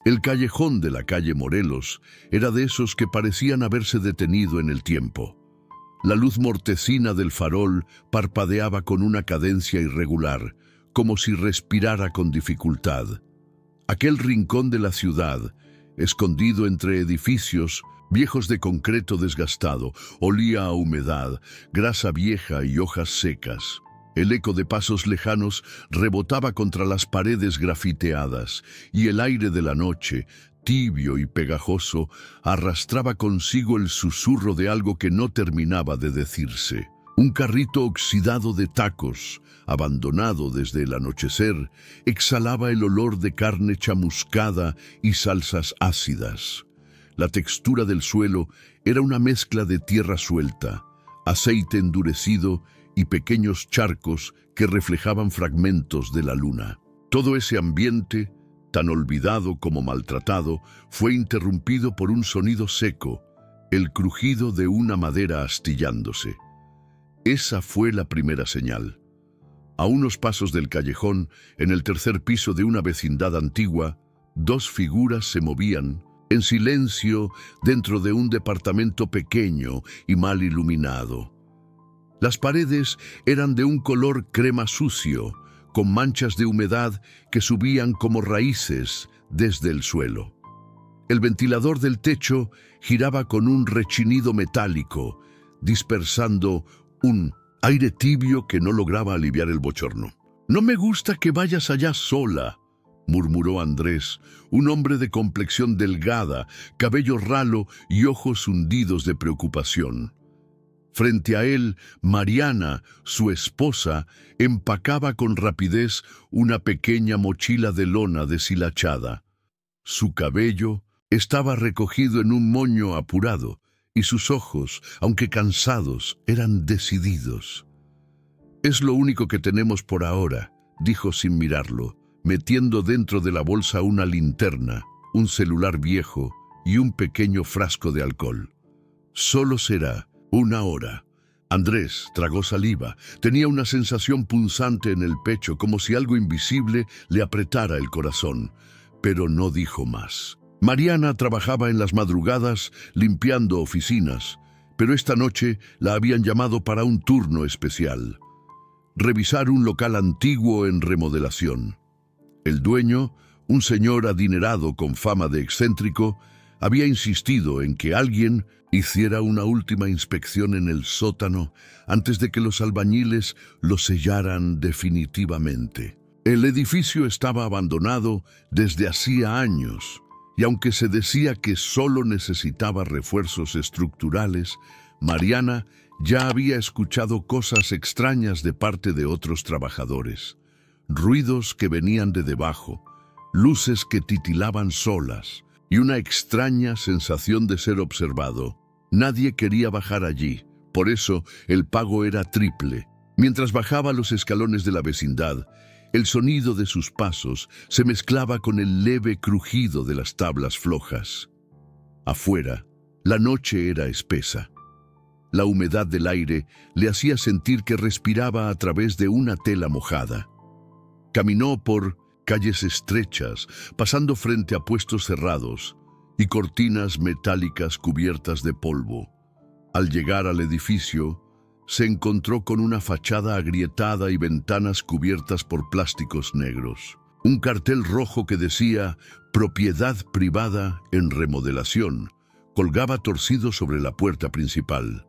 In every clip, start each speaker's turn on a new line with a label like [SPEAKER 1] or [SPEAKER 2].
[SPEAKER 1] El callejón de la calle Morelos era de esos que parecían haberse detenido en el tiempo. La luz mortecina del farol parpadeaba con una cadencia irregular, como si respirara con dificultad. Aquel rincón de la ciudad, escondido entre edificios viejos de concreto desgastado, olía a humedad, grasa vieja y hojas secas. El eco de pasos lejanos rebotaba contra las paredes grafiteadas, y el aire de la noche, tibio y pegajoso, arrastraba consigo el susurro de algo que no terminaba de decirse. Un carrito oxidado de tacos, abandonado desde el anochecer, exhalaba el olor de carne chamuscada y salsas ácidas. La textura del suelo era una mezcla de tierra suelta, aceite endurecido y pequeños charcos que reflejaban fragmentos de la luna. Todo ese ambiente, tan olvidado como maltratado, fue interrumpido por un sonido seco, el crujido de una madera astillándose. Esa fue la primera señal. A unos pasos del callejón, en el tercer piso de una vecindad antigua, dos figuras se movían, en silencio, dentro de un departamento pequeño y mal iluminado. Las paredes eran de un color crema sucio, con manchas de humedad que subían como raíces desde el suelo. El ventilador del techo giraba con un rechinido metálico, dispersando un aire tibio que no lograba aliviar el bochorno. «No me gusta que vayas allá sola», murmuró Andrés, un hombre de complexión delgada, cabello ralo y ojos hundidos de preocupación. Frente a él, Mariana, su esposa, empacaba con rapidez una pequeña mochila de lona deshilachada. Su cabello estaba recogido en un moño apurado, y sus ojos, aunque cansados, eran decididos. «Es lo único que tenemos por ahora», dijo sin mirarlo, metiendo dentro de la bolsa una linterna, un celular viejo y un pequeño frasco de alcohol. «Solo será una hora». Andrés tragó saliva. Tenía una sensación punzante en el pecho, como si algo invisible le apretara el corazón, pero no dijo más. Mariana trabajaba en las madrugadas limpiando oficinas, pero esta noche la habían llamado para un turno especial. Revisar un local antiguo en remodelación. El dueño, un señor adinerado con fama de excéntrico, había insistido en que alguien hiciera una última inspección en el sótano antes de que los albañiles lo sellaran definitivamente. El edificio estaba abandonado desde hacía años, y aunque se decía que solo necesitaba refuerzos estructurales, Mariana ya había escuchado cosas extrañas de parte de otros trabajadores. Ruidos que venían de debajo, luces que titilaban solas, y una extraña sensación de ser observado. Nadie quería bajar allí, por eso el pago era triple. Mientras bajaba los escalones de la vecindad, el sonido de sus pasos se mezclaba con el leve crujido de las tablas flojas. Afuera, la noche era espesa. La humedad del aire le hacía sentir que respiraba a través de una tela mojada. Caminó por calles estrechas, pasando frente a puestos cerrados y cortinas metálicas cubiertas de polvo. Al llegar al edificio, se encontró con una fachada agrietada y ventanas cubiertas por plásticos negros. Un cartel rojo que decía «Propiedad privada en remodelación» colgaba torcido sobre la puerta principal.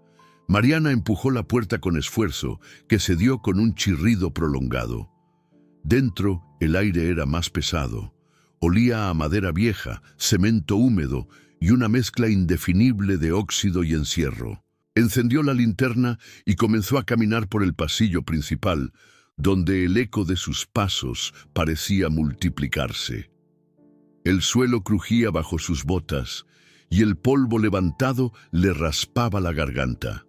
[SPEAKER 1] Mariana empujó la puerta con esfuerzo, que cedió con un chirrido prolongado. Dentro, el aire era más pesado. Olía a madera vieja, cemento húmedo y una mezcla indefinible de óxido y encierro. Encendió la linterna y comenzó a caminar por el pasillo principal, donde el eco de sus pasos parecía multiplicarse. El suelo crujía bajo sus botas y el polvo levantado le raspaba la garganta.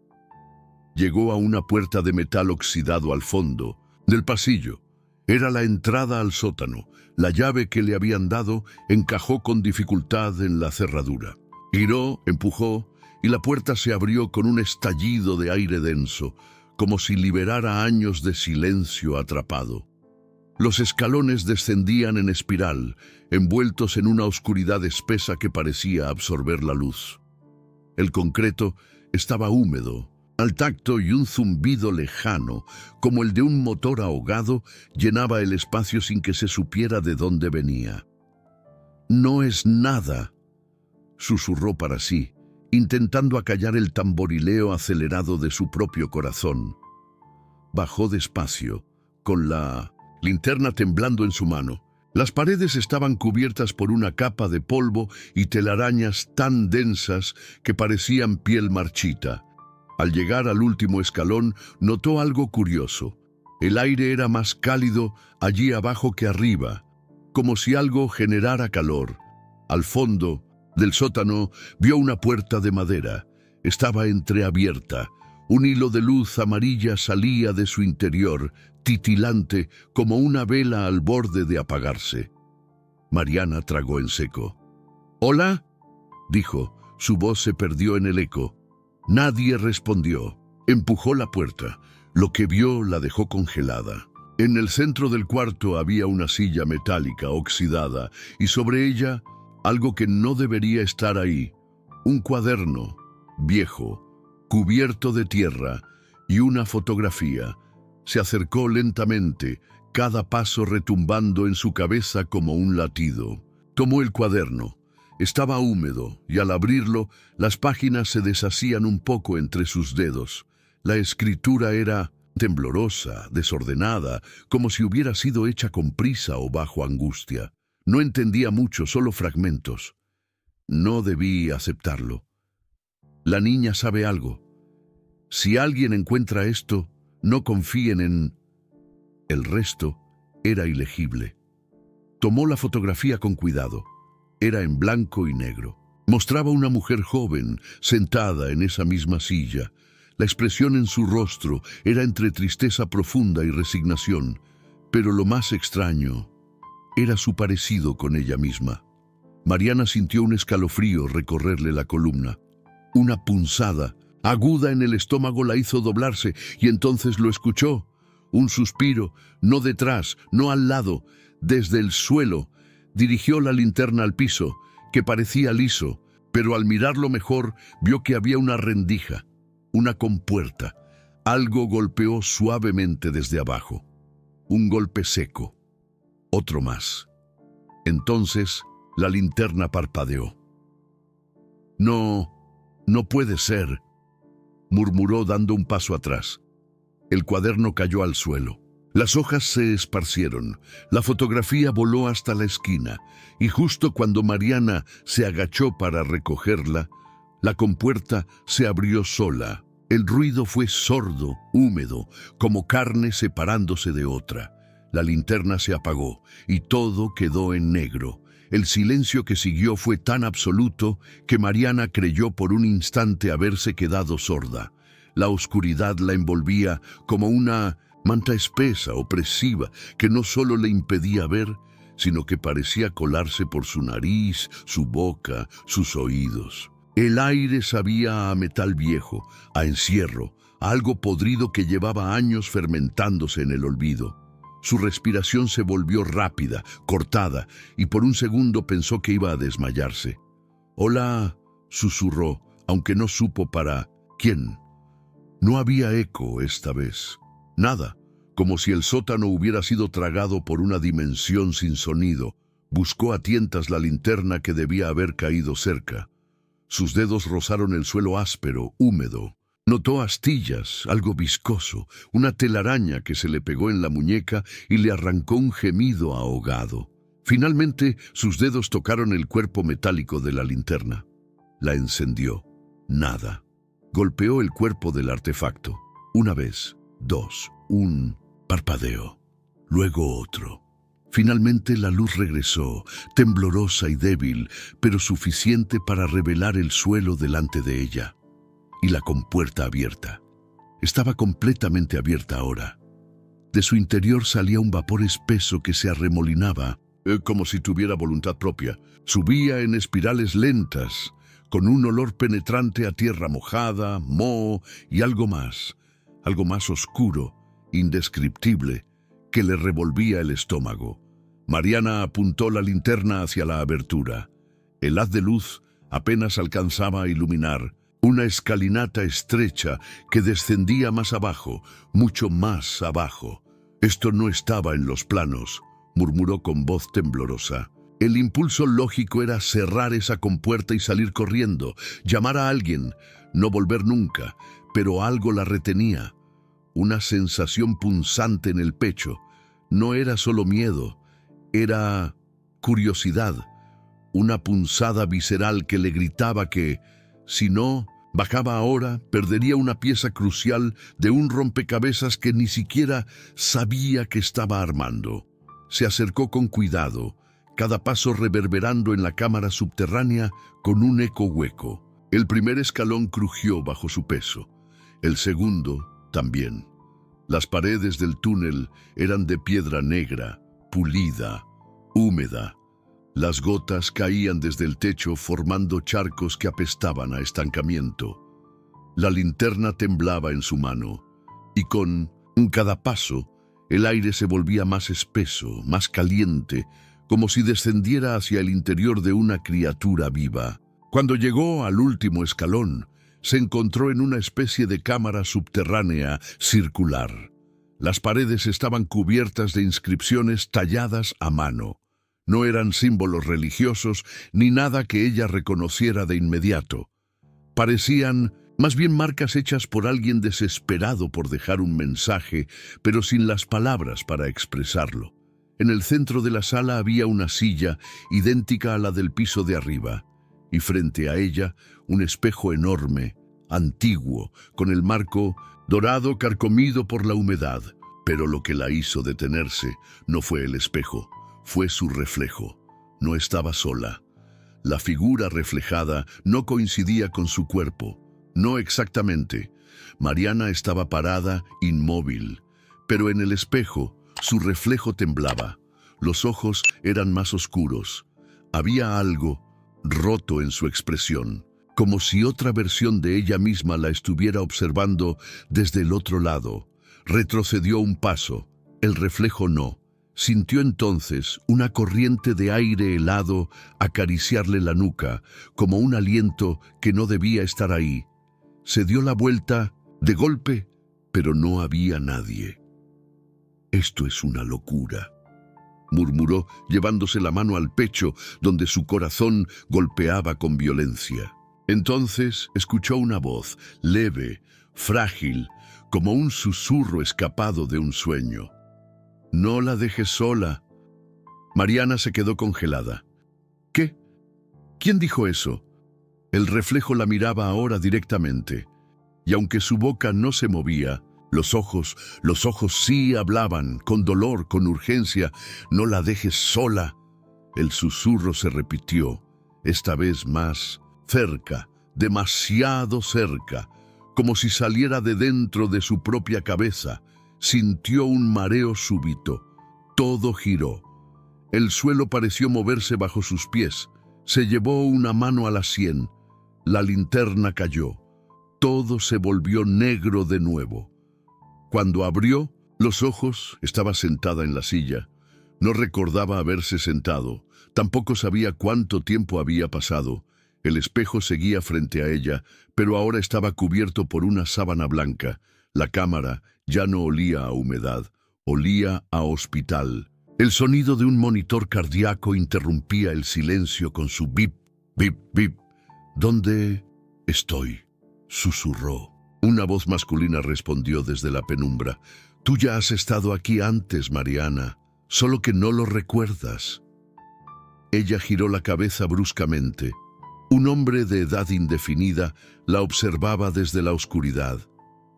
[SPEAKER 1] Llegó a una puerta de metal oxidado al fondo del pasillo. Era la entrada al sótano. La llave que le habían dado encajó con dificultad en la cerradura. Giró, empujó, y la puerta se abrió con un estallido de aire denso, como si liberara años de silencio atrapado. Los escalones descendían en espiral, envueltos en una oscuridad espesa que parecía absorber la luz. El concreto estaba húmedo, al tacto, y un zumbido lejano, como el de un motor ahogado, llenaba el espacio sin que se supiera de dónde venía. «No es nada», susurró para sí, intentando acallar el tamborileo acelerado de su propio corazón. Bajó despacio, con la linterna temblando en su mano. Las paredes estaban cubiertas por una capa de polvo y telarañas tan densas que parecían piel marchita. Al llegar al último escalón, notó algo curioso. El aire era más cálido allí abajo que arriba, como si algo generara calor. Al fondo del sótano vio una puerta de madera. Estaba entreabierta. Un hilo de luz amarilla salía de su interior, titilante como una vela al borde de apagarse. Mariana tragó en seco. «¿Hola?», dijo. Su voz se perdió en el eco. Nadie respondió. Empujó la puerta. Lo que vio la dejó congelada. En el centro del cuarto había una silla metálica oxidada y sobre ella algo que no debería estar ahí. Un cuaderno, viejo, cubierto de tierra, y una fotografía. Se acercó lentamente, cada paso retumbando en su cabeza como un latido. Tomó el cuaderno. Estaba húmedo, y al abrirlo, las páginas se deshacían un poco entre sus dedos. La escritura era temblorosa, desordenada, como si hubiera sido hecha con prisa o bajo angustia. No entendía mucho, solo fragmentos. No debí aceptarlo. La niña sabe algo. Si alguien encuentra esto, no confíen en... El resto era ilegible. Tomó la fotografía con cuidado. Era en blanco y negro. Mostraba una mujer joven, sentada en esa misma silla. La expresión en su rostro era entre tristeza profunda y resignación, pero lo más extraño era su parecido con ella misma. Mariana sintió un escalofrío recorrerle la columna. Una punzada aguda en el estómago la hizo doblarse, y entonces lo escuchó. Un suspiro, no detrás, no al lado, desde el suelo. Dirigió la linterna al piso, que parecía liso, pero al mirarlo mejor vio que había una rendija, una compuerta. Algo golpeó suavemente desde abajo. Un golpe seco. Otro más. Entonces la linterna parpadeó. No puede ser», murmuró dando un paso atrás. El cuaderno cayó al suelo. Las hojas se esparcieron. La fotografía voló hasta la esquina, y justo cuando Mariana se agachó para recogerla, la compuerta se abrió sola. El ruido fue sordo, húmedo, como carne separándose de otra. La linterna se apagó, y todo quedó en negro. El silencio que siguió fue tan absoluto que Mariana creyó por un instante haberse quedado sorda. La oscuridad la envolvía como una manta espesa, opresiva, que no solo le impedía ver, sino que parecía colarse por su nariz, su boca, sus oídos. El aire sabía a metal viejo, a encierro, a algo podrido que llevaba años fermentándose en el olvido. Su respiración se volvió rápida, cortada, y por un segundo pensó que iba a desmayarse. «Hola», susurró, aunque no supo para quién. No había eco esta vez. Nada, como si el sótano hubiera sido tragado por una dimensión sin sonido. Buscó a tientas la linterna que debía haber caído cerca. Sus dedos rozaron el suelo áspero, húmedo. Notó astillas, algo viscoso, una telaraña que se le pegó en la muñeca y le arrancó un gemido ahogado. Finalmente, sus dedos tocaron el cuerpo metálico de la linterna. La encendió. Nada. Golpeó el cuerpo del artefacto. Una vez, dos, un parpadeo. Luego otro. Finalmente la luz regresó, temblorosa y débil, pero suficiente para revelar el suelo delante de ella. Y la compuerta abierta. Estaba completamente abierta ahora. De su interior salía un vapor espeso que se arremolinaba, como si tuviera voluntad propia. Subía en espirales lentas, con un olor penetrante a tierra mojada, moho y algo más oscuro, indescriptible, que le revolvía el estómago. Mariana apuntó la linterna hacia la abertura. El haz de luz apenas alcanzaba a iluminar una escalinata estrecha que descendía más abajo, mucho más abajo. «Esto no estaba en los planos», murmuró con voz temblorosa. El impulso lógico era cerrar esa compuerta y salir corriendo, llamar a alguien, no volver nunca, pero algo la retenía. Una sensación punzante en el pecho. No era solo miedo, era curiosidad. Una punzada visceral que le gritaba que, si no bajaba ahora, perdería una pieza crucial de un rompecabezas que ni siquiera sabía que estaba armando. Se acercó con cuidado, cada paso reverberando en la cámara subterránea con un eco hueco. El primer escalón crujió bajo su peso, el segundo también. Las paredes del túnel eran de piedra negra, pulida, húmeda. Las gotas caían desde el techo formando charcos que apestaban a estancamiento. La linterna temblaba en su mano, y con cada paso el aire se volvía más espeso, más caliente, como si descendiera hacia el interior de una criatura viva. Cuando llegó al último escalón, se encontró en una especie de cámara subterránea circular. Las paredes estaban cubiertas de inscripciones talladas a mano. No eran símbolos religiosos ni nada que ella reconociera de inmediato. Parecían más bien marcas hechas por alguien desesperado por dejar un mensaje, pero sin las palabras para expresarlo. En el centro de la sala había una silla idéntica a la del piso de arriba, y frente a ella un espejo enorme, antiguo, con el marco dorado carcomido por la humedad. Pero lo que la hizo detenerse no fue el espejo, fue su reflejo. No estaba sola. La figura reflejada no coincidía con su cuerpo. No exactamente. Mariana estaba parada, inmóvil, pero en el espejo su reflejo temblaba. Los ojos eran más oscuros. Había algo roto en su expresión, como si otra versión de ella misma la estuviera observando desde el otro lado. Retrocedió un paso. El reflejo no. Sintió entonces una corriente de aire helado acariciarle la nuca, como un aliento que no debía estar ahí. Se dio la vuelta de golpe, pero no había nadie. «Esto es una locura», murmuró, llevándose la mano al pecho, donde su corazón golpeaba con violencia. Entonces escuchó una voz, leve, frágil, como un susurro escapado de un sueño. «No la dejes sola». Mariana se quedó congelada. «¿Qué? ¿Quién dijo eso?» El reflejo la miraba ahora directamente, y aunque su boca no se movía, los ojos sí hablaban, con dolor, con urgencia. «No la dejes sola». El susurro se repitió, esta vez más cerca, demasiado cerca, como si saliera de dentro de su propia cabeza. Sintió un mareo súbito. Todo giró. El suelo pareció moverse bajo sus pies. Se llevó una mano a la sien. La linterna cayó. Todo se volvió negro de nuevo. Cuando abrió los ojos, estaba sentada en la silla. No recordaba haberse sentado. Tampoco sabía cuánto tiempo había pasado. El espejo seguía frente a ella, pero ahora estaba cubierto por una sábana blanca. La cámara ya no olía a humedad, olía a hospital. El sonido de un monitor cardíaco interrumpía el silencio con su bip, bip, bip. «¿Dónde estoy?», susurró. Una voz masculina respondió desde la penumbra. «Tú ya has estado aquí antes, Mariana, solo que no lo recuerdas». Ella giró la cabeza bruscamente. Un hombre de edad indefinida la observaba desde la oscuridad.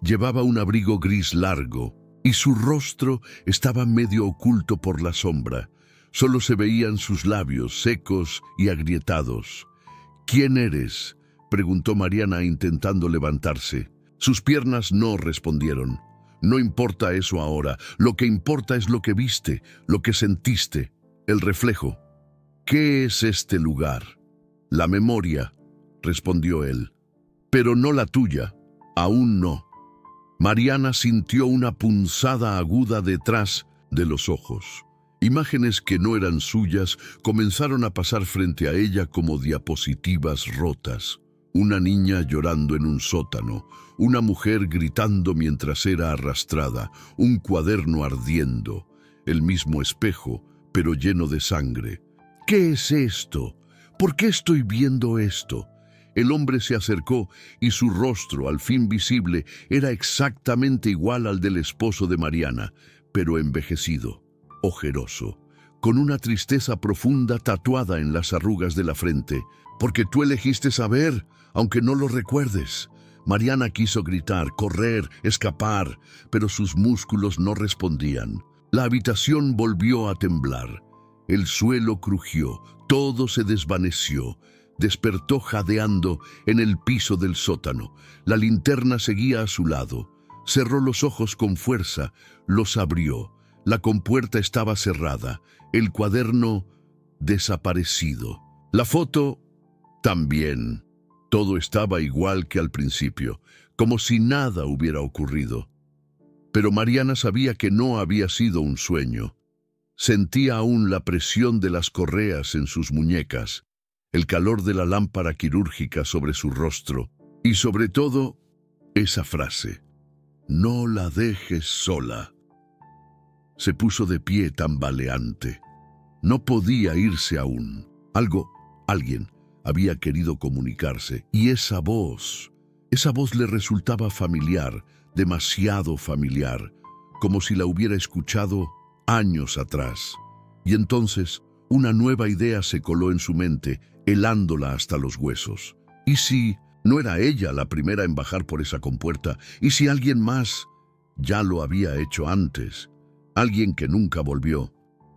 [SPEAKER 1] Llevaba un abrigo gris largo y su rostro estaba medio oculto por la sombra. Solo se veían sus labios secos y agrietados. «¿Quién eres?», preguntó Mariana intentando levantarse. Sus piernas no respondieron. «No importa eso ahora. Lo que importa es lo que viste, lo que sentiste, el reflejo». «¿Qué es este lugar?». «La memoria», respondió él. «Pero no la tuya. Aún no». Mariana sintió una punzada aguda detrás de los ojos. Imágenes que no eran suyas comenzaron a pasar frente a ella como diapositivas rotas. Una niña llorando en un sótano, una mujer gritando mientras era arrastrada, un cuaderno ardiendo, el mismo espejo, pero lleno de sangre. ¿Qué es esto? ¿Por qué estoy viendo esto? El hombre se acercó y su rostro, al fin visible, era exactamente igual al del esposo de Mariana, pero envejecido, ojeroso, con una tristeza profunda tatuada en las arrugas de la frente. Porque tú elegiste saber, aunque no lo recuerdes. Mariana quiso gritar, correr, escapar, pero sus músculos no respondían. La habitación volvió a temblar. El suelo crujió, todo se desvaneció. Despertó jadeando en el piso del sótano. La linterna seguía a su lado. Cerró los ojos con fuerza, los abrió. La compuerta estaba cerrada, el cuaderno desaparecido. La foto también. Todo estaba igual que al principio, como si nada hubiera ocurrido. Pero Mariana sabía que no había sido un sueño. Sentía aún la presión de las correas en sus muñecas, el calor de la lámpara quirúrgica sobre su rostro y sobre todo esa frase: «No la dejes sola». Se puso de pie tambaleante. No podía irse aún. Alguien había querido comunicarse, y esa voz le resultaba familiar, demasiado familiar, como si la hubiera escuchado años atrás. Y entonces una nueva idea se coló en su mente, helándola hasta los huesos. ¿Y si no era ella la primera en bajar por esa compuerta? ¿Y si alguien más ya lo había hecho antes? Alguien que nunca volvió,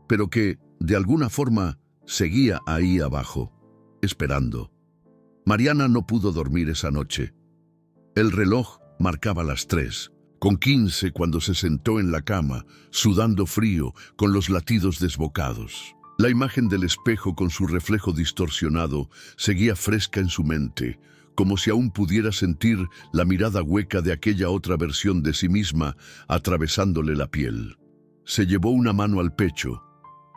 [SPEAKER 1] pero que, de alguna forma, seguía ahí abajo, esperando. Mariana no pudo dormir esa noche. El reloj marcaba las 3:15 cuando se sentó en la cama, sudando frío, con los latidos desbocados. La imagen del espejo con su reflejo distorsionado seguía fresca en su mente, como si aún pudiera sentir la mirada hueca de aquella otra versión de sí misma atravesándole la piel. Se llevó una mano al pecho.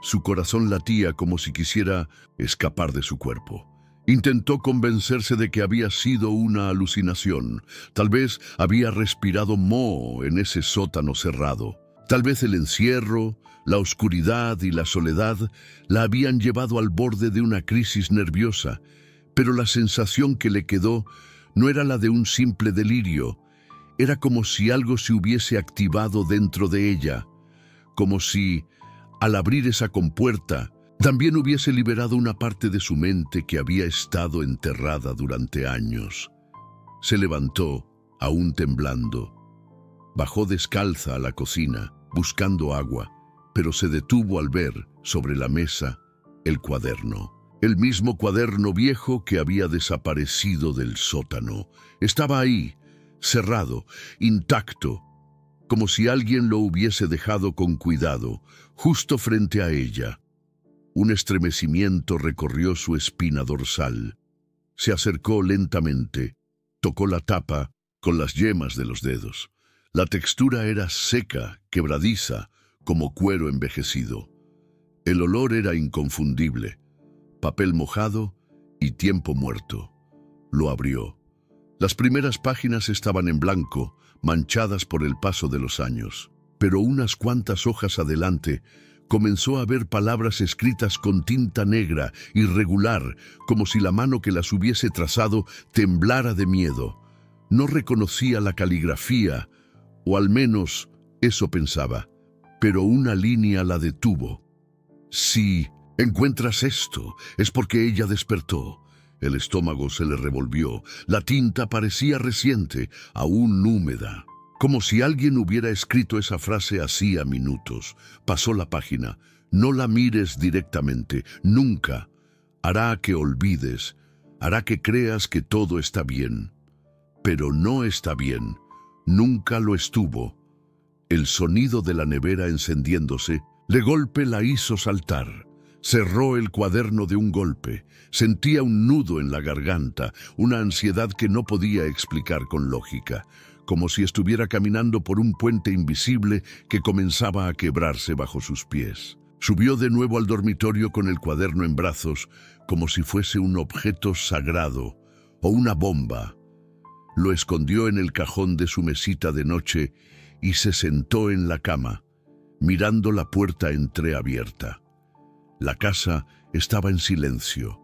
[SPEAKER 1] Su corazón latía como si quisiera escapar de su cuerpo. Intentó convencerse de que había sido una alucinación. Tal vez había respirado moho en ese sótano cerrado. Tal vez el encierro, la oscuridad y la soledad la habían llevado al borde de una crisis nerviosa, pero la sensación que le quedó no era la de un simple delirio. Era como si algo se hubiese activado dentro de ella, como si, al abrir esa compuerta, también hubiese liberado una parte de su mente que había estado enterrada durante años. Se levantó, aún temblando. Bajó descalza a la cocina, buscando agua, pero se detuvo al ver, sobre la mesa, el cuaderno. El mismo cuaderno viejo que había desaparecido del sótano. Estaba ahí, cerrado, intacto, como si alguien lo hubiese dejado con cuidado, justo frente a ella. Un estremecimiento recorrió su espina dorsal. Se acercó lentamente, tocó la tapa con las yemas de los dedos. La textura era seca, quebradiza, como cuero envejecido. El olor era inconfundible, papel mojado y tiempo muerto. Lo abrió. Las primeras páginas estaban en blanco, manchadas por el paso de los años. Pero unas cuantas hojas adelante comenzó a ver palabras escritas con tinta negra, irregular, como si la mano que las hubiese trazado temblara de miedo. No reconocía la caligrafía, o al menos eso pensaba, pero una línea la detuvo. Si encuentras esto, es porque ella despertó. El estómago se le revolvió. La tinta parecía reciente, aún húmeda. Como si alguien hubiera escrito esa frase hacía minutos. Pasó la página. No la mires directamente, nunca. Hará que olvides, hará que creas que todo está bien. Pero no está bien. Nunca lo estuvo. El sonido de la nevera encendiéndose, de golpe la hizo saltar. Cerró el cuaderno de un golpe. Sentía un nudo en la garganta, una ansiedad que no podía explicar con lógica. como si estuviera caminando por un puente invisible que comenzaba a quebrarse bajo sus pies. Subió de nuevo al dormitorio con el cuaderno en brazos, como si fuese un objeto sagrado o una bomba. Lo escondió en el cajón de su mesita de noche y se sentó en la cama, mirando la puerta entreabierta. La casa estaba en silencio,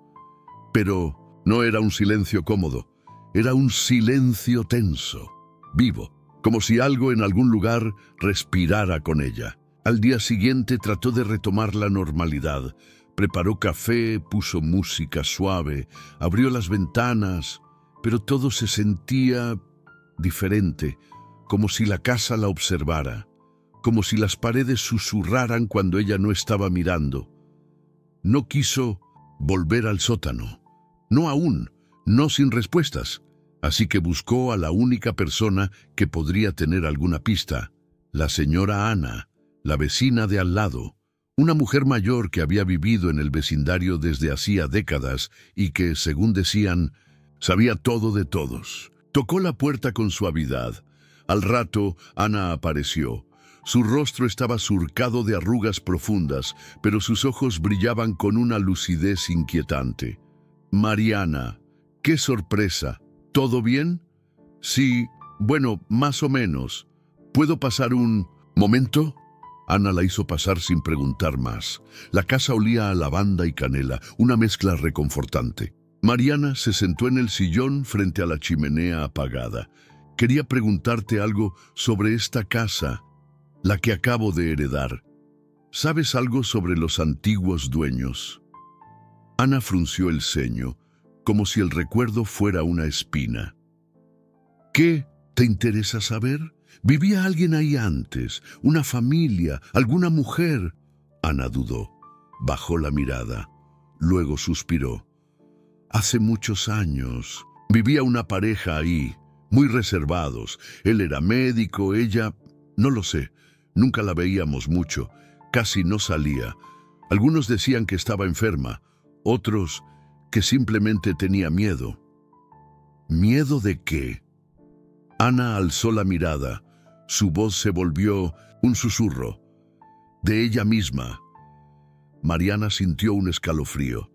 [SPEAKER 1] pero no era un silencio cómodo, era un silencio tenso, vivo, como si algo en algún lugar respirara con ella. Al día siguiente trató de retomar la normalidad. Preparó café, puso música suave, abrió las ventanas, pero todo se sentía diferente, como si la casa la observara, como si las paredes susurraran cuando ella no estaba mirando. No quiso volver al sótano, no aún, no sin respuestas, así que buscó a la única persona que podría tener alguna pista, la señora Ana, la vecina de al lado, una mujer mayor que había vivido en el vecindario desde hacía décadas y que, según decían, sabía todo de todos. Tocó la puerta con suavidad. Al rato, Ana apareció. Su rostro estaba surcado de arrugas profundas, pero sus ojos brillaban con una lucidez inquietante. «Mariana, qué sorpresa. ¿Todo bien?» «Sí, bueno, más o menos. ¿Puedo pasar un momento?» Ana la hizo pasar sin preguntar más. La casa olía a lavanda y canela, una mezcla reconfortante. Mariana se sentó en el sillón frente a la chimenea apagada. «Quería preguntarte algo sobre esta casa, la que acabo de heredar. ¿Sabes algo sobre los antiguos dueños?» Ana frunció el ceño, como si el recuerdo fuera una espina. «¿Qué te interesa saber? ¿Vivía alguien ahí antes? ¿Una familia? ¿Alguna mujer?» Ana dudó. Bajó la mirada. Luego suspiró. «Hace muchos años vivía una pareja ahí, muy reservados. Él era médico, ella... no lo sé. Nunca la veíamos mucho. Casi no salía. Algunos decían que estaba enferma. Otros que simplemente tenía miedo». «¿Miedo de qué?» Ana alzó la mirada. Su voz se volvió un susurro. «De ella misma». Mariana sintió un escalofrío.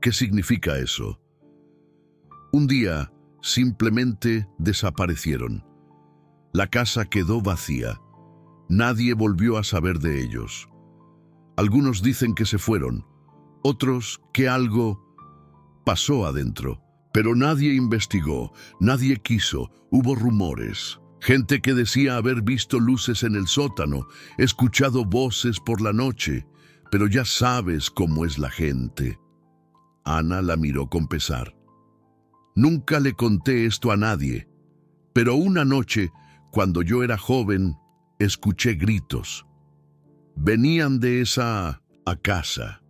[SPEAKER 1] «¿Qué significa eso?» «Un día simplemente desaparecieron. La casa quedó vacía. Nadie volvió a saber de ellos. Algunos dicen que se fueron, otros que algo pasó adentro. Pero nadie investigó, nadie quiso, hubo rumores. Gente que decía haber visto luces en el sótano, escuchado voces por la noche, pero ya sabes cómo es la gente». Ana la miró con pesar. «Nunca le conté esto a nadie, pero una noche, cuando yo era joven, escuché gritos. Venían de esa casa,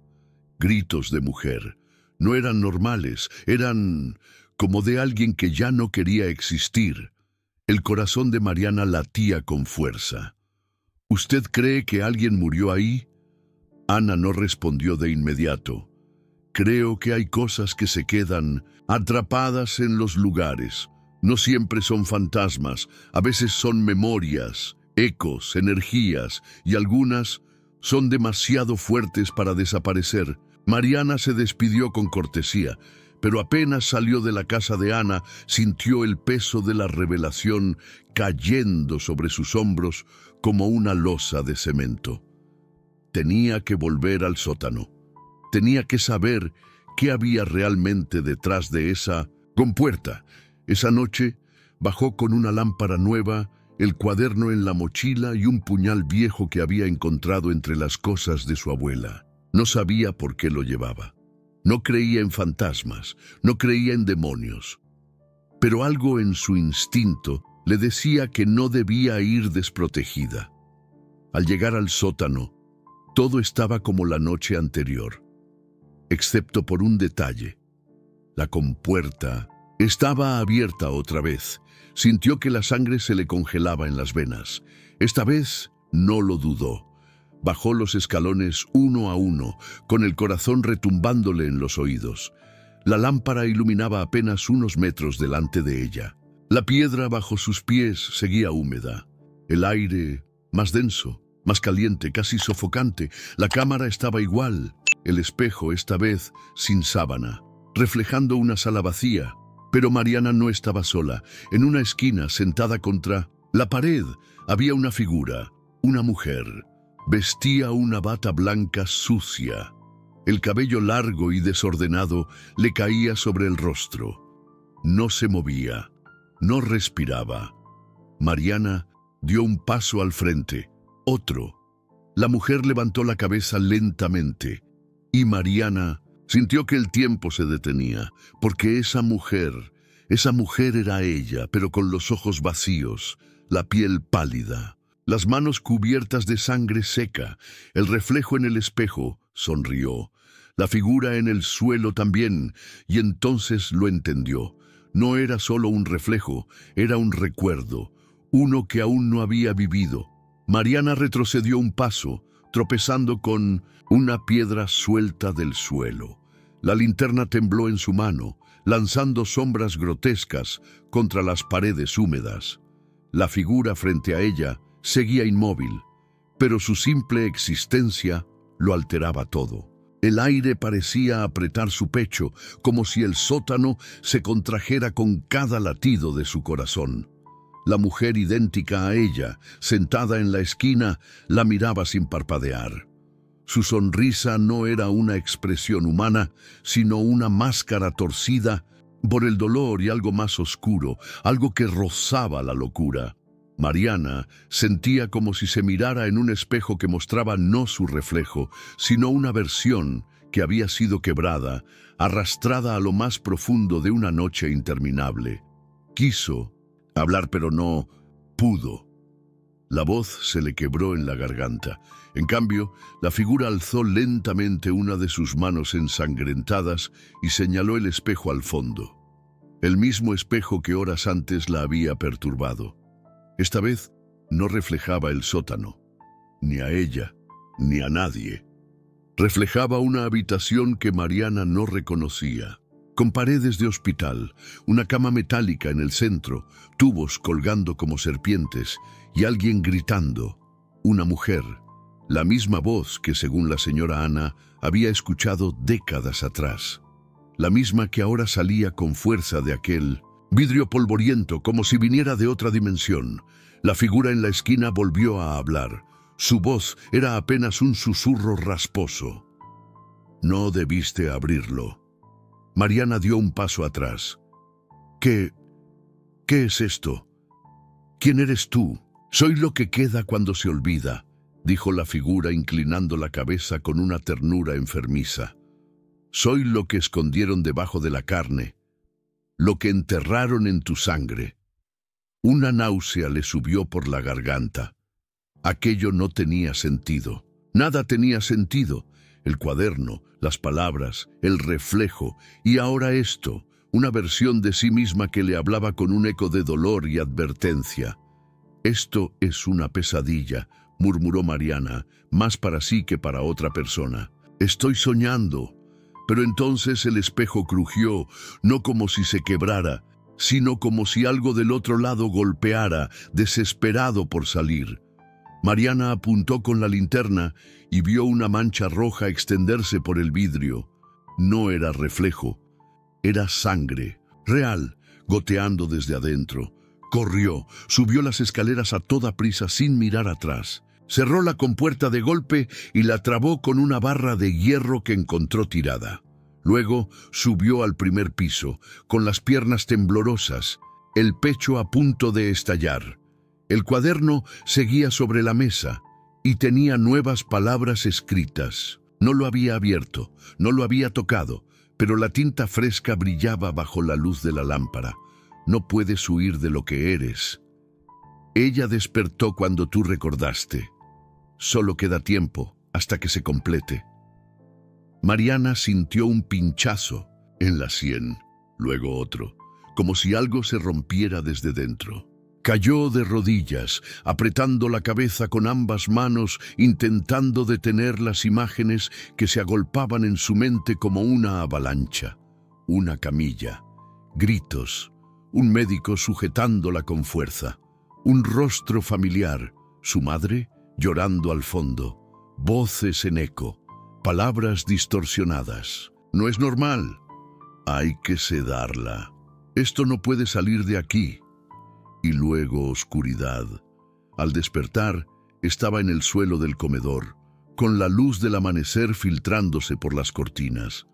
[SPEAKER 1] gritos de mujer. No eran normales, eran como de alguien que ya no quería existir». El corazón de Mariana latía con fuerza. «¿Usted cree que alguien murió ahí?» Ana no respondió de inmediato. «Creo que hay cosas que se quedan atrapadas en los lugares. No siempre son fantasmas, a veces son memorias, ecos, energías, y algunas son demasiado fuertes para desaparecer». Mariana se despidió con cortesía, pero apenas salió de la casa de Ana, sintió el peso de la revelación cayendo sobre sus hombros como una losa de cemento. Tenía que volver al sótano. Tenía que saber qué había realmente detrás de esa compuerta. Esa noche bajó con una lámpara nueva, el cuaderno en la mochila y un puñal viejo que había encontrado entre las cosas de su abuela. No sabía por qué lo llevaba. No creía en fantasmas, no creía en demonios. Pero algo en su instinto le decía que no debía ir desprotegida. Al llegar al sótano, todo estaba como la noche anterior, excepto por un detalle. La compuerta estaba abierta otra vez. Sintió que la sangre se le congelaba en las venas. Esta vez no lo dudó. Bajó los escalones uno a uno, con el corazón retumbándole en los oídos. La lámpara iluminaba apenas unos metros delante de ella. La piedra bajo sus pies seguía húmeda, el aire más denso, más caliente, casi sofocante. La cámara estaba igual, el espejo esta vez sin sábana, reflejando una sala vacía. Pero Mariana no estaba sola. En una esquina, sentada contra la pared, había una figura, una mujer. Vestía una bata blanca sucia. El cabello largo y desordenado le caía sobre el rostro. No se movía, no respiraba. Mariana dio un paso al frente, otro. La mujer levantó la cabeza lentamente y Mariana sintió que el tiempo se detenía, porque esa mujer era ella, pero con los ojos vacíos, la piel pálida, las manos cubiertas de sangre seca. El reflejo en el espejo sonrió, la figura en el suelo también, y entonces lo entendió. No era solo un reflejo, era un recuerdo, uno que aún no había vivido. Mariana retrocedió un paso, tropezando con una piedra suelta del suelo. La linterna tembló en su mano, lanzando sombras grotescas contra las paredes húmedas. La figura frente a ella seguía inmóvil, pero su simple existencia lo alteraba todo. El aire parecía apretar su pecho, como si el sótano se contrajera con cada latido de su corazón. La mujer idéntica a ella, sentada en la esquina, la miraba sin parpadear. Su sonrisa no era una expresión humana, sino una máscara torcida por el dolor y algo más oscuro, algo que rozaba la locura. Mariana sentía como si se mirara en un espejo que mostraba no su reflejo, sino una versión que había sido quebrada, arrastrada a lo más profundo de una noche interminable. Quiso hablar, pero no pudo. La voz se le quebró en la garganta. En cambio, la figura alzó lentamente una de sus manos ensangrentadas y señaló el espejo al fondo. El mismo espejo que horas antes la había perturbado. Esta vez no reflejaba el sótano, ni a ella, ni a nadie. Reflejaba una habitación que Mariana no reconocía, con paredes de hospital, una cama metálica en el centro, tubos colgando como serpientes y alguien gritando. Una mujer, la misma voz que, según la señora Ana, había escuchado décadas atrás. La misma que ahora salía con fuerza de aquel vidrio polvoriento, como si viniera de otra dimensión. La figura en la esquina volvió a hablar. Su voz era apenas un susurro rasposo. No debiste abrirlo. Mariana dio un paso atrás. ¿Qué es esto? ¿Quién eres tú? Soy lo que queda cuando se olvida, dijo la figura inclinando la cabeza con una ternura enfermiza. Soy lo que escondieron debajo de la carne, lo que enterraron en tu sangre. Una náusea le subió por la garganta. Aquello no tenía sentido. Nada tenía sentido. El cuaderno, las palabras, el reflejo, y ahora esto, una versión de sí misma que le hablaba con un eco de dolor y advertencia. Esto es una pesadilla, murmuró Mariana, más para sí que para otra persona. Estoy soñando. Pero entonces el espejo crujió, no como si se quebrara, sino como si algo del otro lado golpeara, desesperado por salir. Mariana apuntó con la linterna y vio una mancha roja extenderse por el vidrio. No era reflejo, era sangre, real, goteando desde adentro. Corrió, subió las escaleras a toda prisa sin mirar atrás. Cerró la compuerta de golpe y la trabó con una barra de hierro que encontró tirada. Luego subió al primer piso, con las piernas temblorosas, el pecho a punto de estallar. El cuaderno seguía sobre la mesa y tenía nuevas palabras escritas. No lo había abierto, no lo había tocado, pero la tinta fresca brillaba bajo la luz de la lámpara. No puedes huir de lo que eres. Ella despertó cuando tú recordaste. Solo queda tiempo hasta que se complete. Mariana sintió un pinchazo en la sien, luego otro, como si algo se rompiera desde dentro. Cayó de rodillas, apretando la cabeza con ambas manos, intentando detener las imágenes que se agolpaban en su mente como una avalancha. Una camilla, gritos, un médico sujetándola con fuerza, un rostro familiar, su madre llorando al fondo, voces en eco, palabras distorsionadas. No es normal. Hay que sedarla. Esto no puede salir de aquí. Y luego oscuridad. Al despertar, estaba en el suelo del comedor, con la luz del amanecer filtrándose por las cortinas.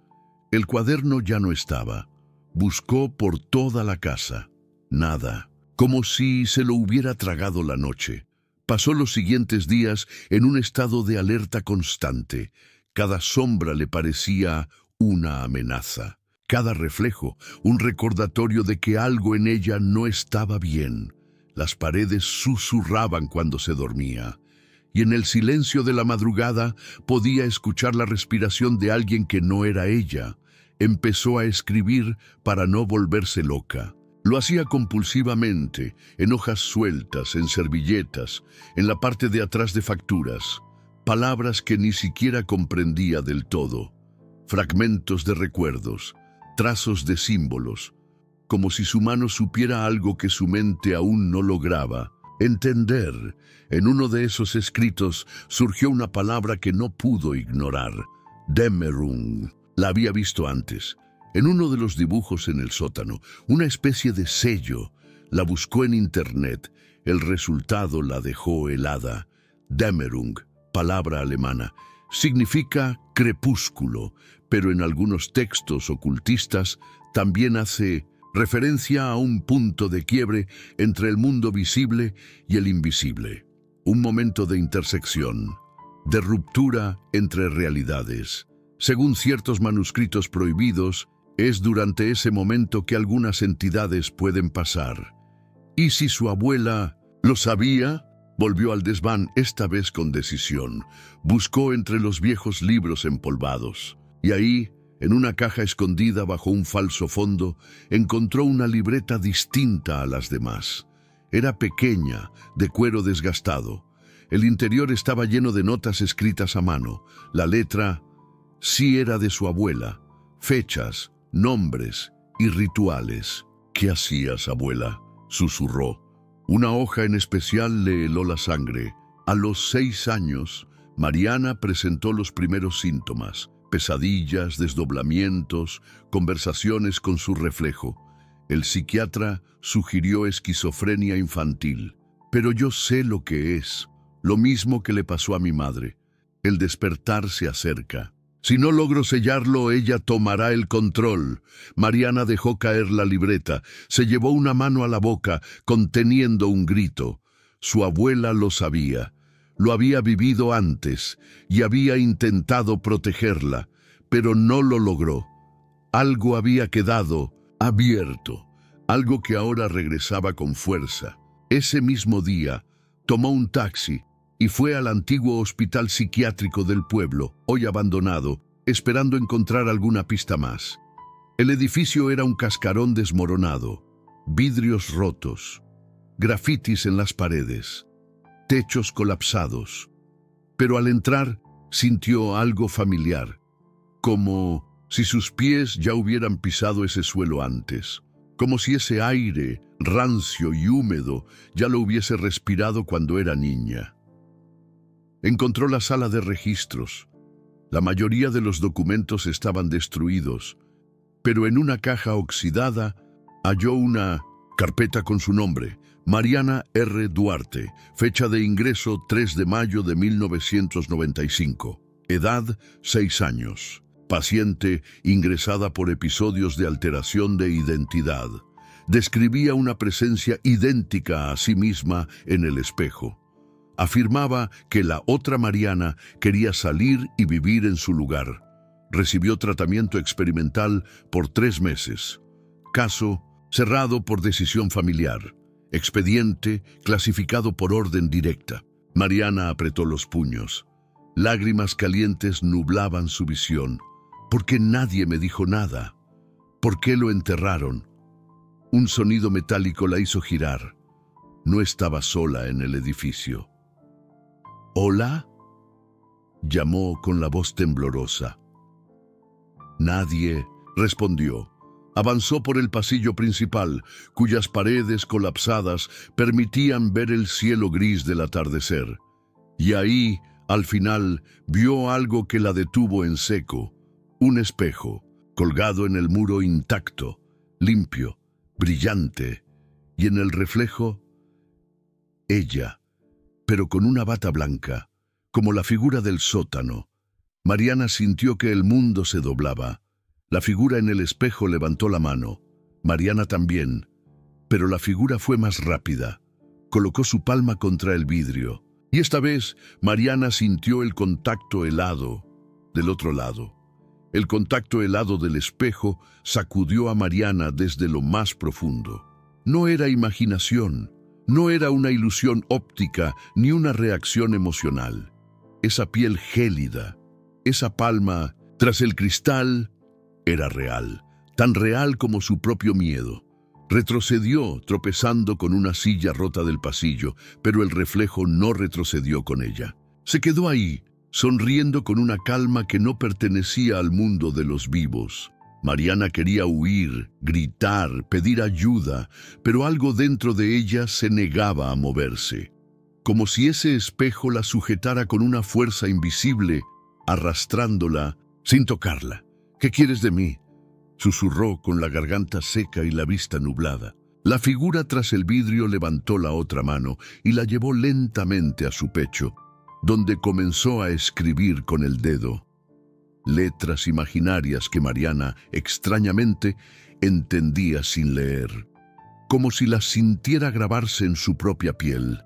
[SPEAKER 1] El cuaderno ya no estaba. Buscó por toda la casa. Nada. Como si se lo hubiera tragado la noche. Pasó los siguientes días en un estado de alerta constante. Cada sombra le parecía una amenaza. Cada reflejo, un recordatorio de que algo en ella no estaba bien. Las paredes susurraban cuando se dormía. Y en el silencio de la madrugada podía escuchar la respiración de alguien que no era ella. Empezó a escribir para no volverse loca. Lo hacía compulsivamente, en hojas sueltas, en servilletas, en la parte de atrás de facturas. Palabras que ni siquiera comprendía del todo. Fragmentos de recuerdos, trazos de símbolos, como si su mano supiera algo que su mente aún no lograba entender. En uno de esos escritos surgió una palabra que no pudo ignorar: Dämmerung. La había visto antes, en uno de los dibujos en el sótano, una especie de sello. La buscó en internet. El resultado la dejó helada. Dämmerung, palabra alemana, significa crepúsculo, pero en algunos textos ocultistas también hace referencia a un punto de quiebre entre el mundo visible y el invisible. Un momento de intersección, de ruptura entre realidades. Según ciertos manuscritos prohibidos, es durante ese momento que algunas entidades pueden pasar. ¿Y si su abuela lo sabía? Volvió al desván, esta vez con decisión. Buscó entre los viejos libros empolvados. Y ahí, en una caja escondida bajo un falso fondo, encontró una libreta distinta a las demás. Era pequeña, de cuero desgastado. El interior estaba lleno de notas escritas a mano. La letra sí era de su abuela. Fechas, nombres y rituales. ¿Qué hacías, abuela?, susurró. Una hoja en especial le heló la sangre. A los 6 años, Mariana presentó los primeros síntomas: pesadillas, desdoblamientos, conversaciones con su reflejo. El psiquiatra sugirió esquizofrenia infantil. Pero yo sé lo que es, lo mismo que le pasó a mi madre. El despertar se acerca. Si no logro sellarlo, ella tomará el control. Mariana dejó caer la libreta. Se llevó una mano a la boca, conteniendo un grito. Su abuela lo sabía. Lo había vivido antes y había intentado protegerla, pero no lo logró. Algo había quedado abierto, algo que ahora regresaba con fuerza. Ese mismo día, tomó un taxi y fue al antiguo hospital psiquiátrico del pueblo, hoy abandonado, esperando encontrar alguna pista más. El edificio era un cascarón desmoronado, vidrios rotos, grafitis en las paredes, techos colapsados. Pero al entrar, sintió algo familiar, como si sus pies ya hubieran pisado ese suelo antes, como si ese aire rancio y húmedo ya lo hubiese respirado cuando era niña. Encontró la sala de registros. La mayoría de los documentos estaban destruidos, pero en una caja oxidada halló una carpeta con su nombre: Mariana R. Duarte, fecha de ingreso 3 de mayo de 1995, edad 6 años, paciente ingresada por episodios de alteración de identidad. Describía una presencia idéntica a sí misma en el espejo. Afirmaba que la otra Mariana quería salir y vivir en su lugar. Recibió tratamiento experimental por 3 meses. Caso cerrado por decisión familiar. Expediente clasificado por orden directa. Mariana apretó los puños. Lágrimas calientes nublaban su visión. ¿Por qué nadie me dijo nada? ¿Por qué lo enterraron? Un sonido metálico la hizo girar. No estaba sola en el edificio. ¿Hola?, llamó con la voz temblorosa. Nadie respondió. Avanzó por el pasillo principal, cuyas paredes colapsadas permitían ver el cielo gris del atardecer. Y ahí, al final, vio algo que la detuvo en seco: un espejo, colgado en el muro intacto, limpio, brillante, y en el reflejo, ella, pero con una bata blanca, como la figura del sótano. Mariana sintió que el mundo se doblaba. La figura en el espejo levantó la mano. Mariana también, pero la figura fue más rápida. Colocó su palma contra el vidrio, y esta vez Mariana sintió el contacto helado del otro lado. El contacto helado del espejo sacudió a Mariana desde lo más profundo. No era imaginación, no era una ilusión óptica ni una reacción emocional. Esa piel gélida, esa palma tras el cristal, era real, tan real como su propio miedo. Retrocedió tropezando con una silla rota del pasillo, pero el reflejo no retrocedió con ella. Se quedó ahí, sonriendo con una calma que no pertenecía al mundo de los vivos. Mariana quería huir, gritar, pedir ayuda, pero algo dentro de ella se negaba a moverse. Como si ese espejo la sujetara con una fuerza invisible, arrastrándola sin tocarla. «¿Qué quieres de mí?», susurró con la garganta seca y la vista nublada. La figura tras el vidrio levantó la otra mano y la llevó lentamente a su pecho, donde comenzó a escribir con el dedo. Letras imaginarias que Mariana, extrañamente, entendía sin leer, como si las sintiera grabarse en su propia piel.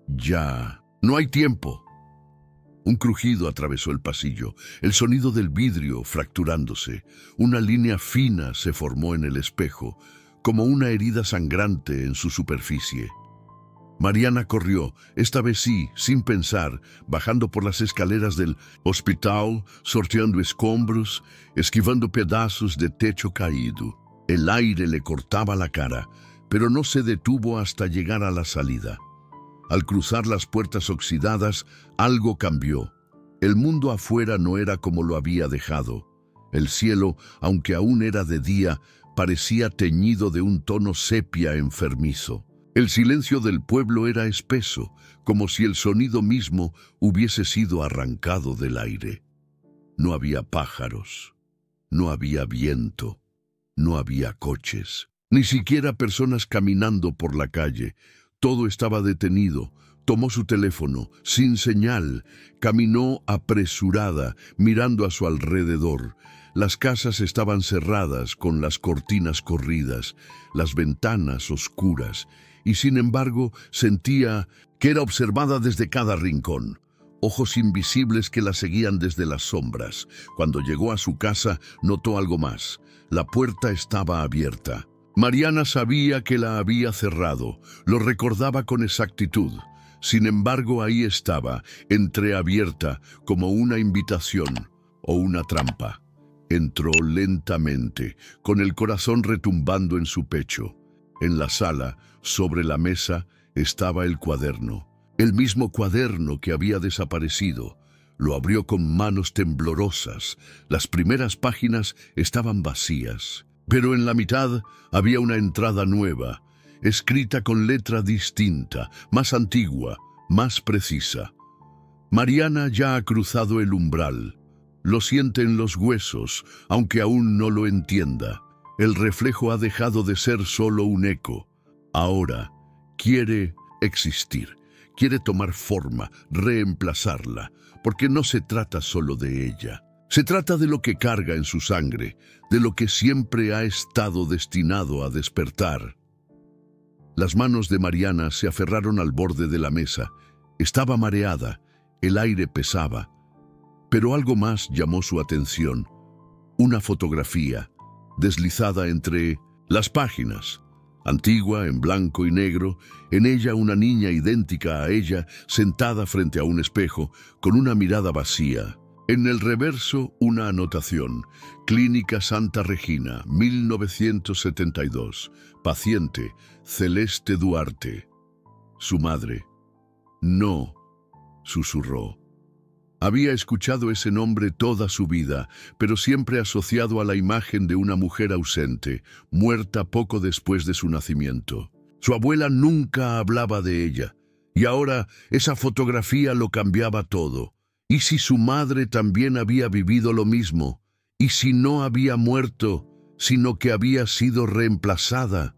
[SPEAKER 1] «Ya, no hay tiempo». Un crujido atravesó el pasillo, el sonido del vidrio fracturándose. Una línea fina se formó en el espejo, como una herida sangrante en su superficie. Mariana corrió, esta vez sí, sin pensar, bajando por las escaleras del hospital, sorteando escombros, esquivando pedazos de techo caído. El aire le cortaba la cara, pero no se detuvo hasta llegar a la salida. Al cruzar las puertas oxidadas, algo cambió. El mundo afuera no era como lo había dejado. El cielo, aunque aún era de día, parecía teñido de un tono sepia enfermizo. El silencio del pueblo era espeso, como si el sonido mismo hubiese sido arrancado del aire. No había pájaros, no había viento, no había coches, ni siquiera personas caminando por la calle. Todo estaba detenido. Tomó su teléfono, sin señal, caminó apresurada, mirando a su alrededor. Las casas estaban cerradas, con las cortinas corridas, las ventanas oscuras, y sin embargo sentía que era observada desde cada rincón. Ojos invisibles que la seguían desde las sombras. Cuando llegó a su casa, notó algo más. La puerta estaba abierta. Mariana sabía que la había cerrado, lo recordaba con exactitud. Sin embargo, ahí estaba, entreabierta, como una invitación o una trampa. Entró lentamente, con el corazón retumbando en su pecho. En la sala, sobre la mesa, estaba el cuaderno. El mismo cuaderno que había desaparecido. Lo abrió con manos temblorosas. Las primeras páginas estaban vacías. Pero en la mitad había una entrada nueva, escrita con letra distinta, más antigua, más precisa. Mariana ya ha cruzado el umbral. Lo siente en los huesos, aunque aún no lo entienda. El reflejo ha dejado de ser solo un eco. Ahora quiere existir, quiere tomar forma, reemplazarla, porque no se trata solo de ella. Se trata de lo que carga en su sangre, de lo que siempre ha estado destinado a despertar. Las manos de Mariana se aferraron al borde de la mesa. Estaba mareada, el aire pesaba. Pero algo más llamó su atención. Una fotografía, deslizada entre las páginas. Antigua, en blanco y negro, en ella una niña idéntica a ella, sentada frente a un espejo, con una mirada vacía. En el reverso, una anotación: Clínica Santa Regina, 1972. Paciente, Celeste Duarte. Su madre. «No», susurró. Había escuchado ese nombre toda su vida, pero siempre asociado a la imagen de una mujer ausente, muerta poco después de su nacimiento. Su abuela nunca hablaba de ella, y ahora esa fotografía lo cambiaba todo. ¿Y si su madre también había vivido lo mismo? ¿Y si no había muerto, sino que había sido reemplazada?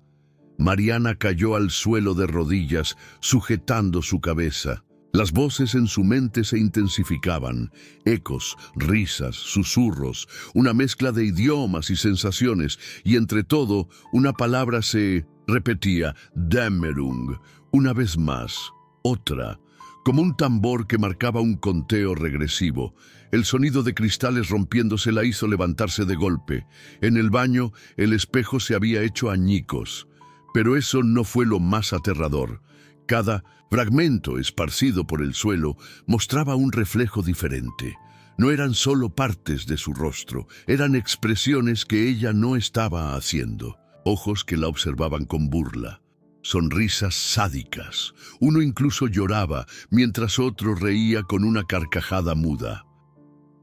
[SPEAKER 1] Mariana cayó al suelo de rodillas, sujetando su cabeza. Las voces en su mente se intensificaban, ecos, risas, susurros, una mezcla de idiomas y sensaciones, y entre todo, una palabra se repetía, Dämmerung, una vez más, otra, como un tambor que marcaba un conteo regresivo. El sonido de cristales rompiéndose la hizo levantarse de golpe. En el baño, el espejo se había hecho añicos. Pero eso no fue lo más aterrador. Cada fragmento esparcido por el suelo mostraba un reflejo diferente. No eran solo partes de su rostro, eran expresiones que ella no estaba haciendo. Ojos que la observaban con burla. Sonrisas sádicas. Uno incluso lloraba, mientras otro reía con una carcajada muda.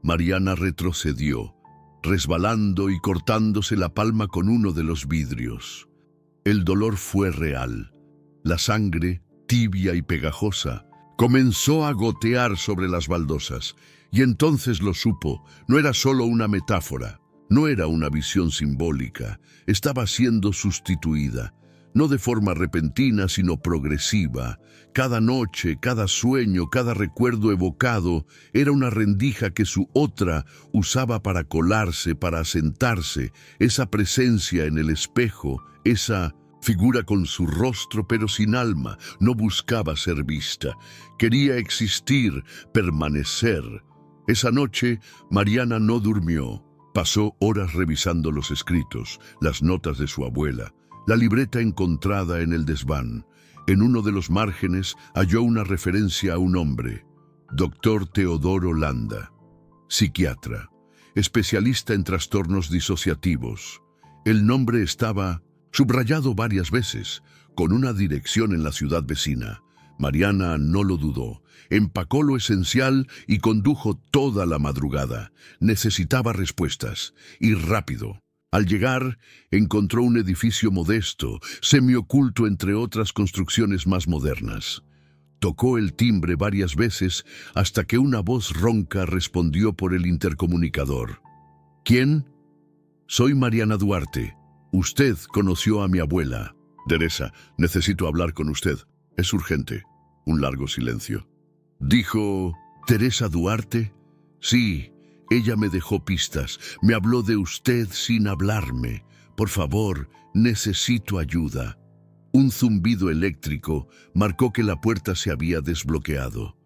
[SPEAKER 1] Mariana retrocedió, resbalando y cortándose la palma con uno de los vidrios. El dolor fue real. La sangre, tibia y pegajosa, comenzó a gotear sobre las baldosas, y entonces lo supo. No era solo una metáfora, no era una visión simbólica, estaba siendo sustituida. No de forma repentina, sino progresiva. Cada noche, cada sueño, cada recuerdo evocado era una rendija que su otra usaba para colarse, para asentarse. Esa presencia en el espejo, esa figura con su rostro pero sin alma, no buscaba ser vista. Quería existir, permanecer. Esa noche, Mariana no durmió. Pasó horas revisando los escritos, las notas de su abuela. La libreta encontrada en el desván. En uno de los márgenes halló una referencia a un hombre, Dr. Teodoro Landa, psiquiatra, especialista en trastornos disociativos. El nombre estaba subrayado varias veces, con una dirección en la ciudad vecina. Mariana no lo dudó, empacó lo esencial y condujo toda la madrugada. Necesitaba respuestas, y rápido. Al llegar, encontró un edificio modesto, semioculto entre otras construcciones más modernas. Tocó el timbre varias veces hasta que una voz ronca respondió por el intercomunicador. ¿Quién? Soy Mariana Duarte. Usted conoció a mi abuela. Teresa, necesito hablar con usted. Es urgente. Un largo silencio. Dijo, ¿Teresa Duarte? Sí. Ella me dejó pistas, me habló de usted sin hablarme. Por favor, necesito ayuda. Un zumbido eléctrico marcó que la puerta se había desbloqueado.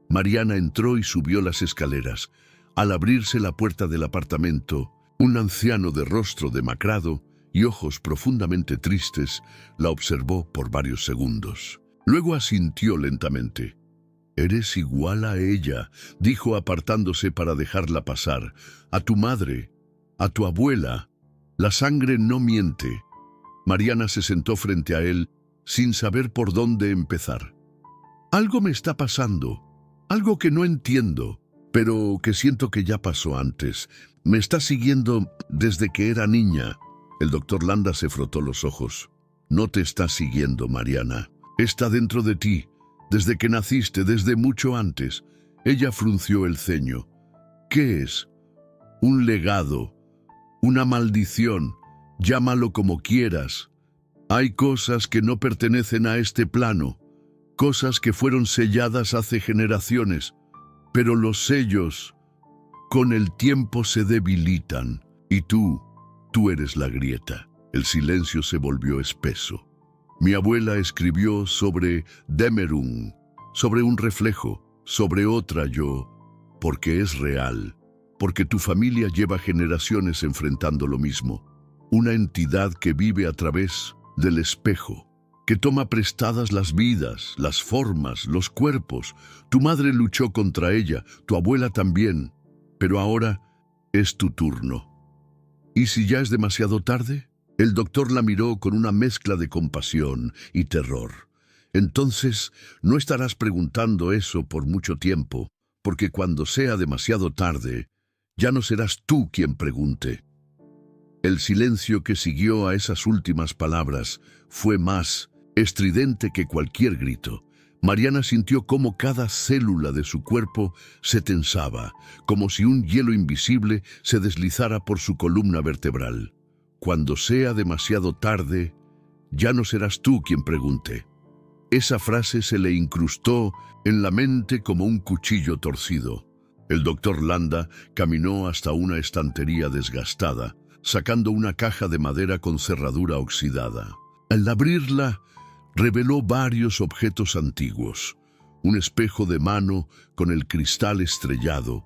[SPEAKER 1] Mariana entró y subió las escaleras. Al abrirse la puerta del apartamento, un anciano de rostro demacrado y ojos profundamente tristes la observó por varios segundos. Luego asintió lentamente. «Eres igual a ella», dijo apartándose para dejarla pasar. «A tu madre, a tu abuela. La sangre no miente». Mariana se sentó frente a él, sin saber por dónde empezar. «Algo me está pasando, algo que no entiendo, pero que siento que ya pasó antes. Me está siguiendo desde que era niña». El doctor Landa se frotó los ojos. «No te está siguiendo, Mariana. Está dentro de ti. Desde que naciste, desde mucho antes». Ella frunció el ceño. «¿Qué es? Un legado, una maldición, llámalo como quieras. Hay cosas que no pertenecen a este plano, cosas que fueron selladas hace generaciones, pero los sellos con el tiempo se debilitan, y tú eres la grieta». El silencio se volvió espeso. Mi abuela escribió sobre Dämmerung, sobre un reflejo, sobre otra yo, porque es real, porque tu familia lleva generaciones enfrentando lo mismo. Una entidad que vive a través del espejo, que toma prestadas las vidas, las formas, los cuerpos. Tu madre luchó contra ella, tu abuela también, pero ahora es tu turno. ¿Y si ya es demasiado tarde? El doctor la miró con una mezcla de compasión y terror. Entonces, no estarás preguntando eso por mucho tiempo. porque cuando sea demasiado tarde, ya no serás tú quien pregunte. El silencio que siguió a esas últimas palabras fue más estridente que cualquier grito. Mariana sintió cómo cada célula de su cuerpo se tensaba, como si un hielo invisible se deslizara por su columna vertebral. Cuando sea demasiado tarde, ya no serás tú quien pregunte. Esa frase se le incrustó en la mente como un cuchillo torcido. El doctor Landa caminó hasta una estantería desgastada, sacando una caja de madera con cerradura oxidada. Al abrirla, reveló varios objetos antiguos: un espejo de mano con el cristal estrellado,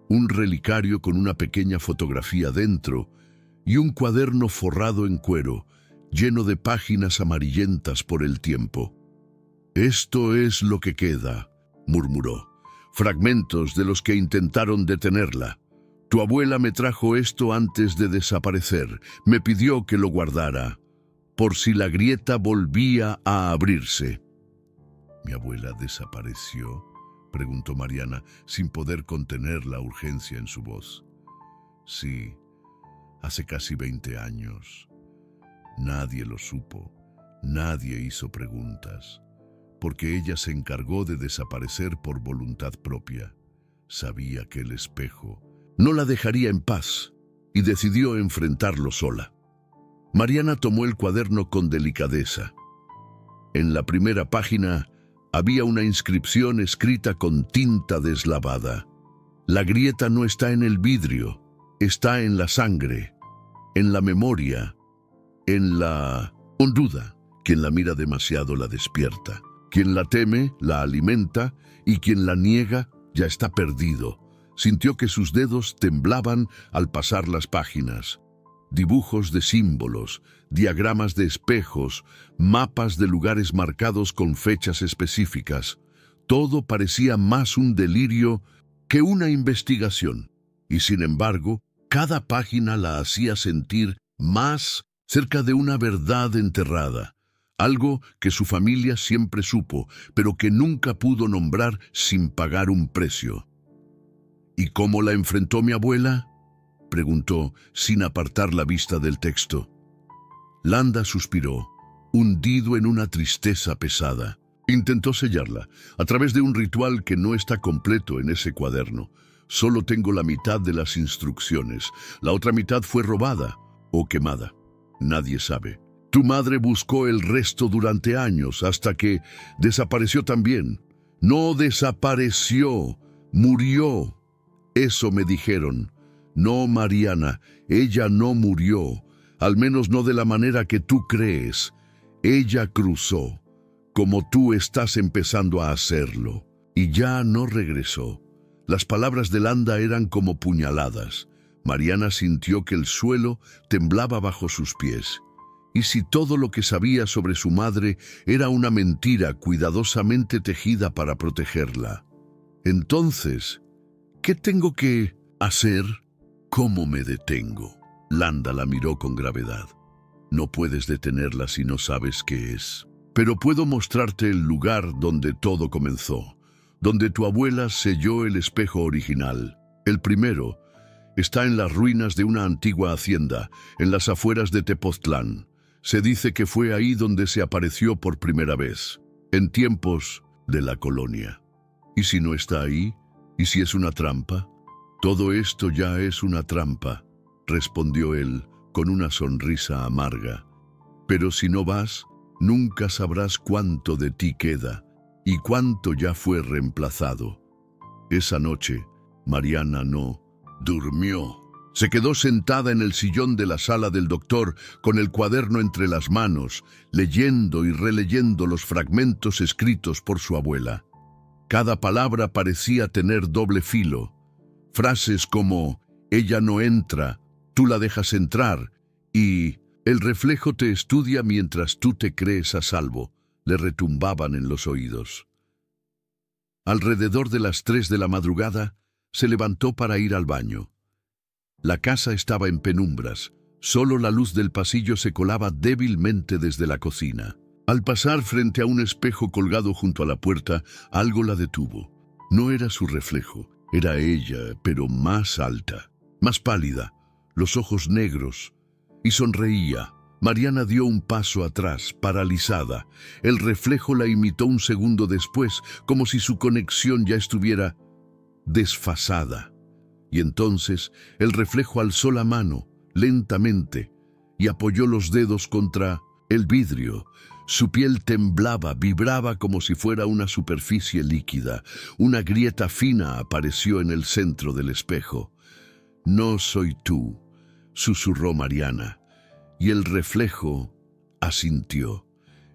[SPEAKER 1] un relicario con una pequeña fotografía dentro y un cuaderno forrado en cuero, lleno de páginas amarillentas por el tiempo. «Esto es lo que queda», murmuró. «Fragmentos de los que intentaron detenerla. Tu abuela me trajo esto antes de desaparecer. Me pidió que lo guardara, por si la grieta volvía a abrirse». «¿Mi abuela desapareció?», preguntó Mariana, sin poder contener la urgencia en su voz. «Sí, hace casi 20 años. Nadie lo supo, nadie hizo preguntas, porque ella se encargó de desaparecer por voluntad propia. Sabía que el espejo no la dejaría en paz y decidió enfrentarlo sola». Mariana tomó el cuaderno con delicadeza. En la primera página había una inscripción escrita con tinta deslavada. «La grieta no está en el vidrio, está en la sangre, en la memoria, en la honduda. Quien la mira demasiado la despierta. Quien la teme, la alimenta, y quien la niega, ya está perdido». Sintió que sus dedos temblaban al pasar las páginas. Dibujos de símbolos, diagramas de espejos, mapas de lugares marcados con fechas específicas. Todo parecía más un delirio que una investigación. Y sin embargo, cada página la hacía sentir más cerca de una verdad enterrada. Algo que su familia siempre supo, pero que nunca pudo nombrar sin pagar un precio. «¿Y cómo la enfrentó mi abuela?», preguntó, sin apartar la vista del texto. Landa suspiró, hundido en una tristeza pesada. Intentó sellarla, a través de un ritual que no está completo en ese cuaderno. «Solo tengo la mitad de las instrucciones. La otra mitad fue robada o quemada. Nadie sabe. Tu madre buscó el resto durante años, hasta que desapareció también». «No desapareció, murió. Eso me dijeron». «No, Mariana, ella no murió, al menos no de la manera que tú crees. Ella cruzó, como tú estás empezando a hacerlo, y ya no regresó». Las palabras de Landa eran como puñaladas. Mariana sintió que el suelo temblaba bajo sus pies. ¿Y si todo lo que sabía sobre su madre era una mentira cuidadosamente tejida para protegerla? Entonces, ¿qué tengo que hacer? «¿Cómo me detengo?». Landa la miró con gravedad. «No puedes detenerla si no sabes qué es. Pero puedo mostrarte el lugar donde todo comenzó, donde tu abuela selló el espejo original. El primero está en las ruinas de una antigua hacienda, en las afueras de Tepoztlán. Se dice que fue ahí donde se apareció por primera vez, en tiempos de la colonia. ¿Y si no está ahí? ¿Y si es una trampa?». «Todo esto ya es una trampa», respondió él con una sonrisa amarga. «Pero si no vas, nunca sabrás cuánto de ti queda y cuánto ya fue reemplazado». Esa noche, Mariana no durmió. Se quedó sentada en el sillón de la sala del doctor con el cuaderno entre las manos, leyendo y releyendo los fragmentos escritos por su abuela. Cada palabra parecía tener doble filo. Frases como «ella no entra, tú la dejas entrar» y «el reflejo te estudia mientras tú te crees a salvo» le retumbaban en los oídos. Alrededor de las 3 de la madrugada, se levantó para ir al baño. La casa estaba en penumbras, solo la luz del pasillo se colaba débilmente desde la cocina. Al pasar frente a un espejo colgado junto a la puerta, algo la detuvo. No era su reflejo, era ella, pero más alta, más pálida, los ojos negros, y sonreía. Mariana dio un paso atrás, paralizada. El reflejo la imitó un segundo después, como si su conexión ya estuviera desfasada. Y entonces el reflejo alzó la mano, lentamente, y apoyó los dedos contra el vidrio. Su piel temblaba, vibraba como si fuera una superficie líquida. Una grieta fina apareció en el centro del espejo. «No soy tú», susurró Mariana, y el reflejo asintió.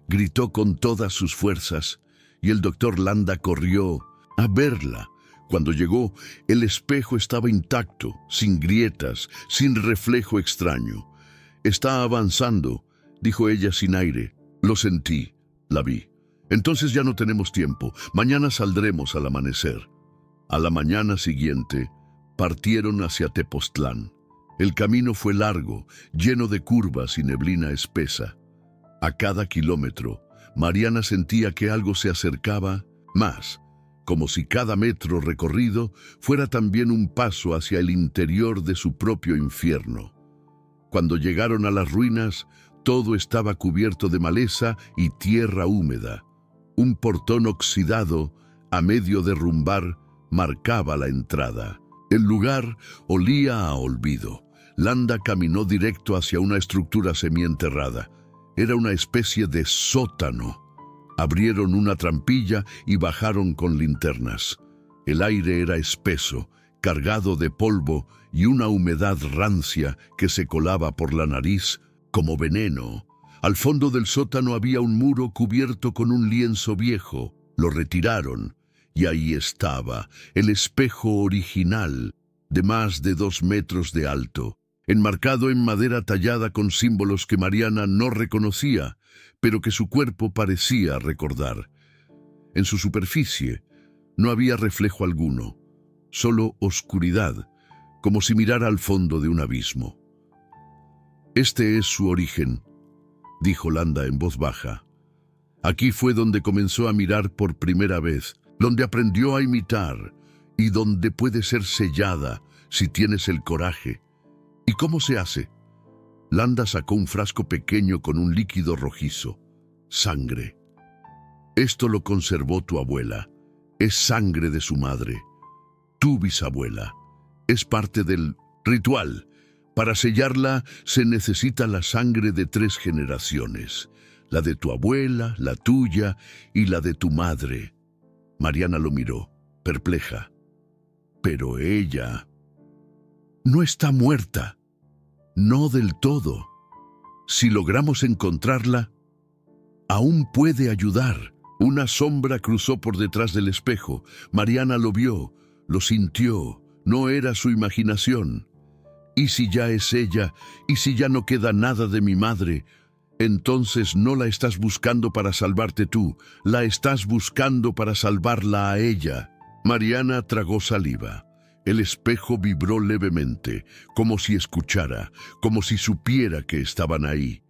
[SPEAKER 1] Gritó con todas sus fuerzas, y el doctor Landa corrió a verla. Cuando llegó, el espejo estaba intacto, sin grietas, sin reflejo extraño. «Está avanzando», dijo ella sin aire. «Lo sentí, la vi. Entonces ya no tenemos tiempo. Mañana saldremos al amanecer». A la mañana siguiente, partieron hacia Tepoztlán. El camino fue largo, lleno de curvas y neblina espesa. A cada kilómetro, Mariana sentía que algo se acercaba más, como si cada metro recorrido fuera también un paso hacia el interior de su propio infierno. Cuando llegaron a las ruinas, todo estaba cubierto de maleza y tierra húmeda. Un portón oxidado, a medio derrumbar, marcaba la entrada. El lugar olía a olvido. Landa caminó directo hacia una estructura semienterrada. Era una especie de sótano. Abrieron una trampilla y bajaron con linternas. El aire era espeso, cargado de polvo y una humedad rancia que se colaba por la nariz como veneno. Al fondo del sótano había un muro cubierto con un lienzo viejo. Lo retiraron y ahí estaba el espejo original, de más de 2 metros de alto, enmarcado en madera tallada con símbolos que Mariana no reconocía, pero que su cuerpo parecía recordar. En su superficie no había reflejo alguno, solo oscuridad, como si mirara al fondo de un abismo. «Este es su origen», dijo Landa en voz baja. «Aquí fue donde comenzó a mirar por primera vez, donde aprendió a imitar y donde puede ser sellada si tienes el coraje. ¿Y cómo se hace?» Landa sacó un frasco pequeño con un líquido rojizo. «Sangre. Esto lo conservó tu abuela. Es sangre de su madre. Tu bisabuela. Es parte del ritual. Para sellarla se necesita la sangre de 3 generaciones. La de tu abuela, la tuya y la de tu madre». Mariana lo miró, perpleja. «Pero ella no está muerta. No del todo. Si logramos encontrarla, aún puede ayudar». Una sombra cruzó por detrás del espejo. Mariana lo vio, lo sintió. No era su imaginación. «¿Y si ya es ella? ¿Y si ya no queda nada de mi madre? Entonces no la estás buscando para salvarte tú, la estás buscando para salvarla a ella». Mariana tragó saliva. El espejo vibró levemente, como si escuchara, como si supiera que estaban ahí,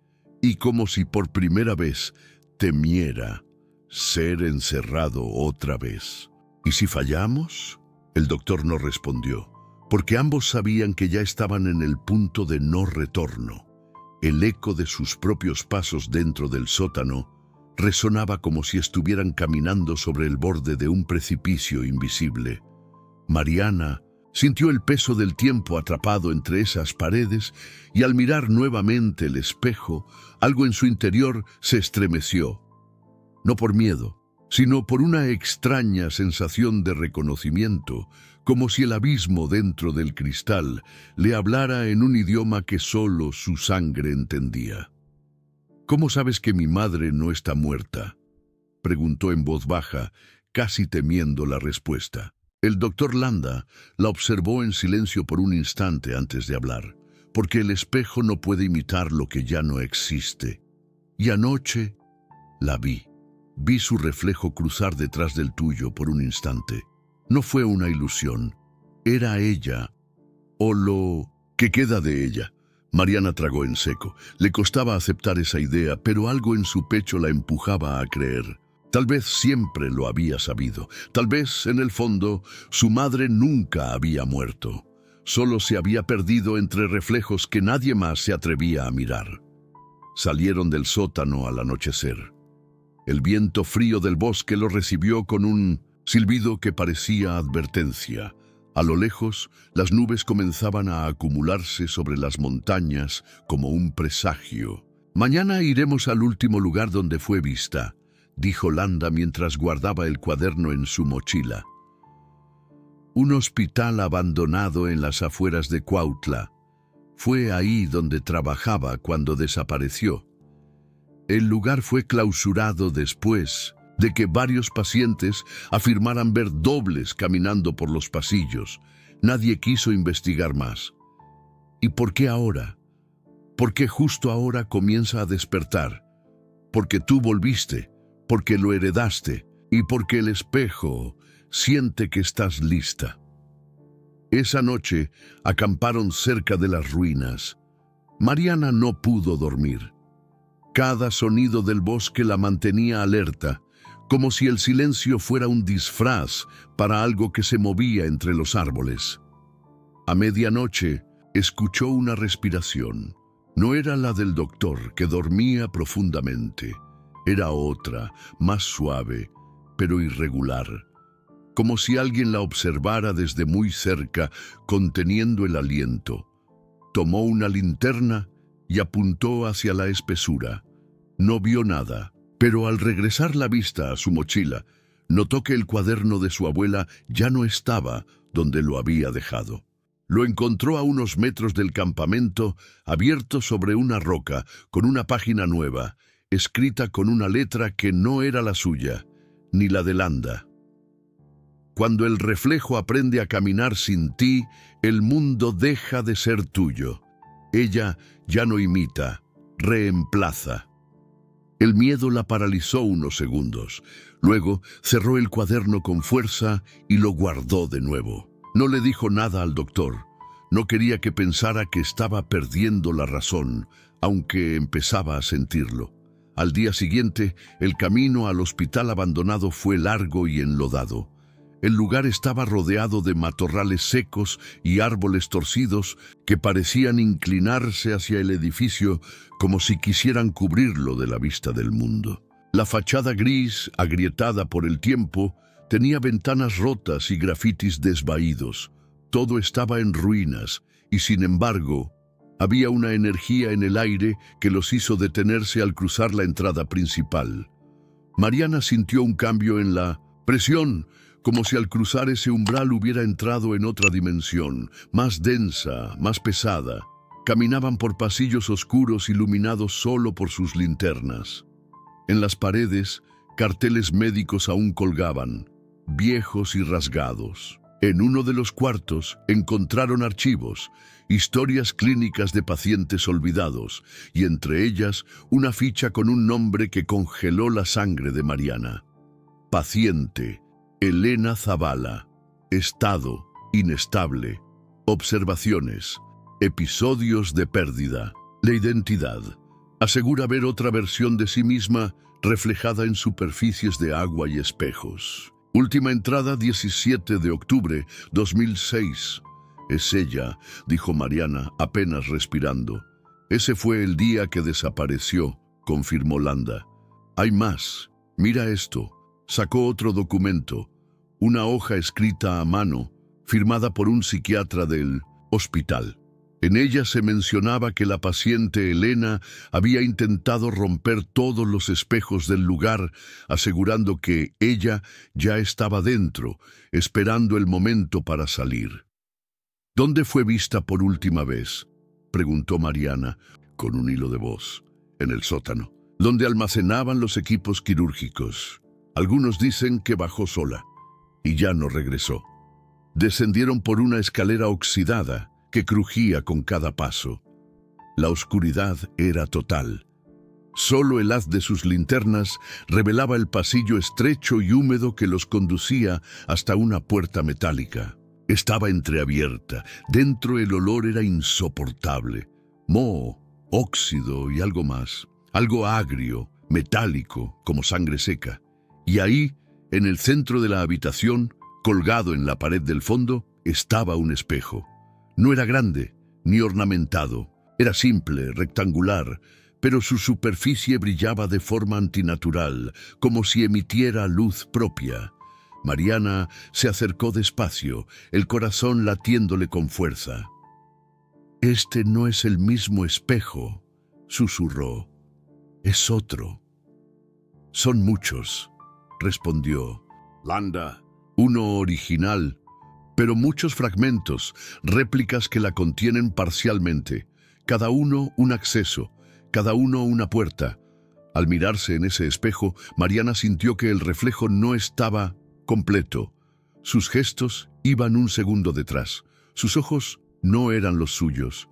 [SPEAKER 1] y como si por primera vez temiera ser encerrado otra vez. «¿Y si fallamos?» El doctor no respondió, porque ambos sabían que ya estaban en el punto de no retorno. El eco de sus propios pasos dentro del sótano resonaba como si estuvieran caminando sobre el borde de un precipicio invisible. Mariana sintió el peso del tiempo atrapado entre esas paredes y al mirar nuevamente el espejo, algo en su interior se estremeció. No por miedo, sino por una extraña sensación de reconocimiento, como si el abismo dentro del cristal le hablara en un idioma que solo su sangre entendía. «¿Cómo sabes que mi madre no está muerta?», preguntó en voz baja, casi temiendo la respuesta. El doctor Landa la observó en silencio por un instante antes de hablar, porque el espejo no puede imitar lo que ya no existe. «Y anoche la vi. Vi su reflejo cruzar detrás del tuyo por un instante. No fue una ilusión. Era ella, o lo que queda de ella». Mariana tragó en seco. Le costaba aceptar esa idea, pero algo en su pecho la empujaba a creer. Tal vez siempre lo había sabido. Tal vez, en el fondo, su madre nunca había muerto. Solo se había perdido entre reflejos que nadie más se atrevía a mirar. Salieron del sótano al anochecer. El viento frío del bosque lo recibió con un silbido que parecía advertencia. A lo lejos, las nubes comenzaban a acumularse sobre las montañas como un presagio. «Mañana iremos al último lugar donde fue vista», dijo Landa mientras guardaba el cuaderno en su mochila. Un hospital abandonado en las afueras de Cuautla. Fue ahí donde trabajaba cuando desapareció. El lugar fue clausurado después de que varios pacientes afirmaran ver dobles caminando por los pasillos. Nadie quiso investigar más. ¿Y por qué ahora? ¿Por qué justo ahora comienza a despertar? Porque tú volviste, porque lo heredaste y porque el espejo siente que estás lista. Esa noche acamparon cerca de las ruinas. Mariana no pudo dormir. Cada sonido del bosque la mantenía alerta, como si el silencio fuera un disfraz para algo que se movía entre los árboles. A medianoche escuchó una respiración. No era la del doctor, que dormía profundamente. Era otra, más suave, pero irregular, como si alguien la observara desde muy cerca, conteniendo el aliento. Tomó una linterna y apuntó hacia la espesura. No vio nada, pero al regresar la vista a su mochila, notó que el cuaderno de su abuela ya no estaba donde lo había dejado. Lo encontró a unos metros del campamento, abierto sobre una roca, con una página nueva, escrita con una letra que no era la suya, ni la de Landa. Cuando el reflejo aprende a caminar sin ti, el mundo deja de ser tuyo. Ella ya no imita, reemplaza. El miedo la paralizó unos segundos. Luego cerró el cuaderno con fuerza y lo guardó de nuevo. No le dijo nada al doctor. No quería que pensara que estaba perdiendo la razón, aunque empezaba a sentirlo. Al día siguiente, el camino al hospital abandonado fue largo y enlodado. El lugar estaba rodeado de matorrales secos y árboles torcidos que parecían inclinarse hacia el edificio como si quisieran cubrirlo de la vista del mundo. La fachada gris, agrietada por el tiempo, tenía ventanas rotas y grafitis desvaídos. Todo estaba en ruinas y, sin embargo, había una energía en el aire que los hizo detenerse al cruzar la entrada principal. Mariana sintió un cambio en la presión, como si al cruzar ese umbral hubiera entrado en otra dimensión, más densa, más pesada. Caminaban por pasillos oscuros iluminados solo por sus linternas. En las paredes, carteles médicos aún colgaban, viejos y rasgados. En uno de los cuartos encontraron archivos, historias clínicas de pacientes olvidados, y entre ellas una ficha con un nombre que congeló la sangre de Mariana. Paciente Elena Zavala. Estado inestable. Observaciones. Episodios de pérdida. La identidad. Asegura ver otra versión de sí misma reflejada en superficies de agua y espejos. Última entrada 17 de octubre 2006. Es ella, dijo Mariana, apenas respirando. Ese fue el día que desapareció, confirmó Landa. Hay más. Mira esto. Sacó otro documento, una hoja escrita a mano, firmada por un psiquiatra del hospital. En ella se mencionaba que la paciente Elena había intentado romper todos los espejos del lugar, asegurando que ella ya estaba dentro, esperando el momento para salir. ¿Dónde fue vista por última vez?, preguntó Mariana, con un hilo de voz. En el sótano, donde almacenaban los equipos quirúrgicos. Algunos dicen que bajó sola y ya no regresó. Descendieron por una escalera oxidada que crujía con cada paso. La oscuridad era total. Solo el haz de sus linternas revelaba el pasillo estrecho y húmedo que los conducía hasta una puerta metálica. Estaba entreabierta. Dentro el olor era insoportable. Moho, óxido y algo más. Algo agrio, metálico, como sangre seca. Y ahí, en el centro de la habitación, colgado en la pared del fondo, estaba un espejo. No era grande, ni ornamentado. Era simple, rectangular, pero su superficie brillaba de forma antinatural, como si emitiera luz propia. Mariana se acercó despacio, el corazón latiéndole con fuerza. «Este no es el mismo espejo», susurró. «Es otro». «Son muchos», respondió Landa. «Uno original, pero muchos fragmentos, réplicas que la contienen parcialmente, cada uno un acceso, cada uno una puerta». Al mirarse en ese espejo, Mariana sintió que el reflejo no estaba completo. Sus gestos iban un segundo detrás. Sus ojos no eran los suyos.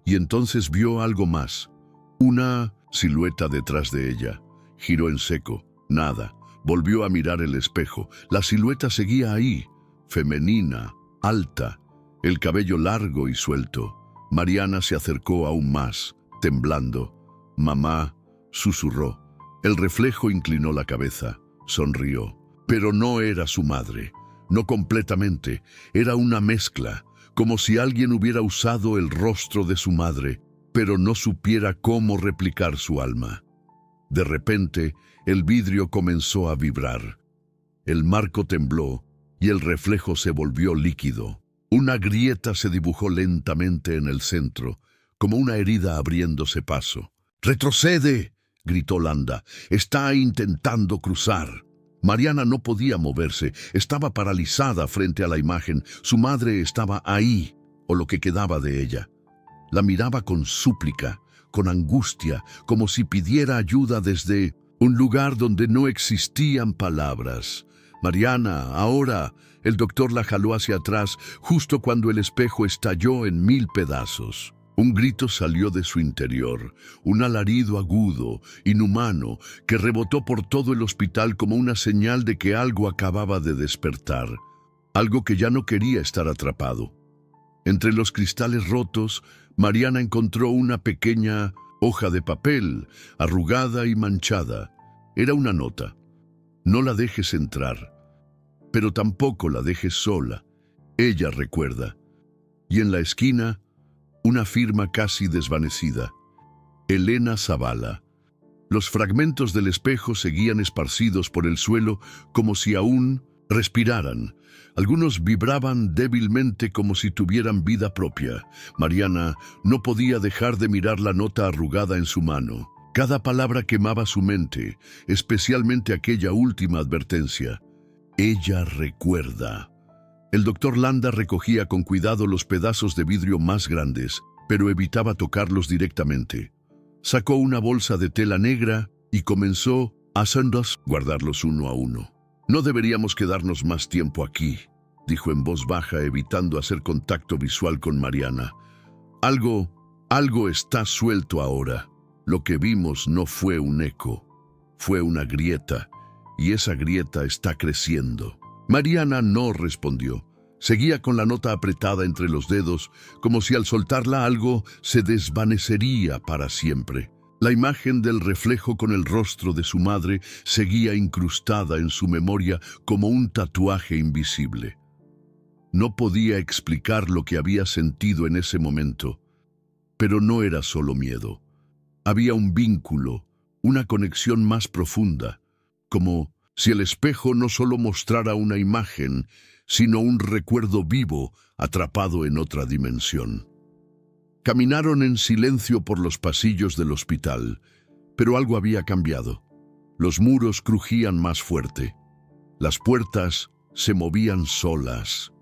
[SPEAKER 1] Y entonces vio algo más. Una silueta detrás de ella. Giró en seco. Nada. Volvió a mirar el espejo. La silueta seguía ahí. Femenina, alta, el cabello largo y suelto. Mariana se acercó aún más, temblando. «Mamá», susurró. El reflejo inclinó la cabeza. Sonrió. Pero no era su madre. No completamente. Era una mezcla, como si alguien hubiera usado el rostro de su madre, pero no supiera cómo replicar su alma. De repente, el vidrio comenzó a vibrar. El marco tembló y el reflejo se volvió líquido. Una grieta se dibujó lentamente en el centro, como una herida abriéndose paso. «¡Retrocede!», gritó Landa. «Está intentando cruzar». Mariana no podía moverse, estaba paralizada frente a la imagen. Su madre estaba ahí, o lo que quedaba de ella. La miraba con súplica, con angustia, como si pidiera ayuda desde un lugar donde no existían palabras. «Mariana, ahora». El doctor la jaló hacia atrás, justo cuando el espejo estalló en 1000 pedazos. Un grito salió de su interior, un alarido agudo, inhumano, que rebotó por todo el hospital como una señal de que algo acababa de despertar, algo que ya no quería estar atrapado. Entre los cristales rotos, Mariana encontró una pequeña hoja de papel, arrugada y manchada. Era una nota. «No la dejes entrar, pero tampoco la dejes sola. Ella recuerda». Y en la esquina, una firma casi desvanecida. «Elena Zavala». Los fragmentos del espejo seguían esparcidos por el suelo como si aún respiraran. Algunos vibraban débilmente como si tuvieran vida propia. Mariana no podía dejar de mirar la nota arrugada en su mano. Cada palabra quemaba su mente, especialmente aquella última advertencia. «Ella recuerda». El doctor Landa recogía con cuidado los pedazos de vidrio más grandes, pero evitaba tocarlos directamente. Sacó una bolsa de tela negra y comenzó a guardarlos uno a uno. «No deberíamos quedarnos más tiempo aquí», dijo en voz baja, evitando hacer contacto visual con Mariana. Algo está suelto ahora. Lo que vimos no fue un eco, fue una grieta, y esa grieta está creciendo». Mariana no respondió. Seguía con la nota apretada entre los dedos, como si al soltarla algo se desvanecería para siempre. La imagen del reflejo con el rostro de su madre seguía incrustada en su memoria como un tatuaje invisible. No podía explicar lo que había sentido en ese momento, pero no era solo miedo. Había un vínculo, una conexión más profunda, como si el espejo no solo mostrara una imagen, sino un recuerdo vivo atrapado en otra dimensión. Caminaron en silencio por los pasillos del hospital, pero algo había cambiado. Los muros crujían más fuerte. Las puertas se movían solas.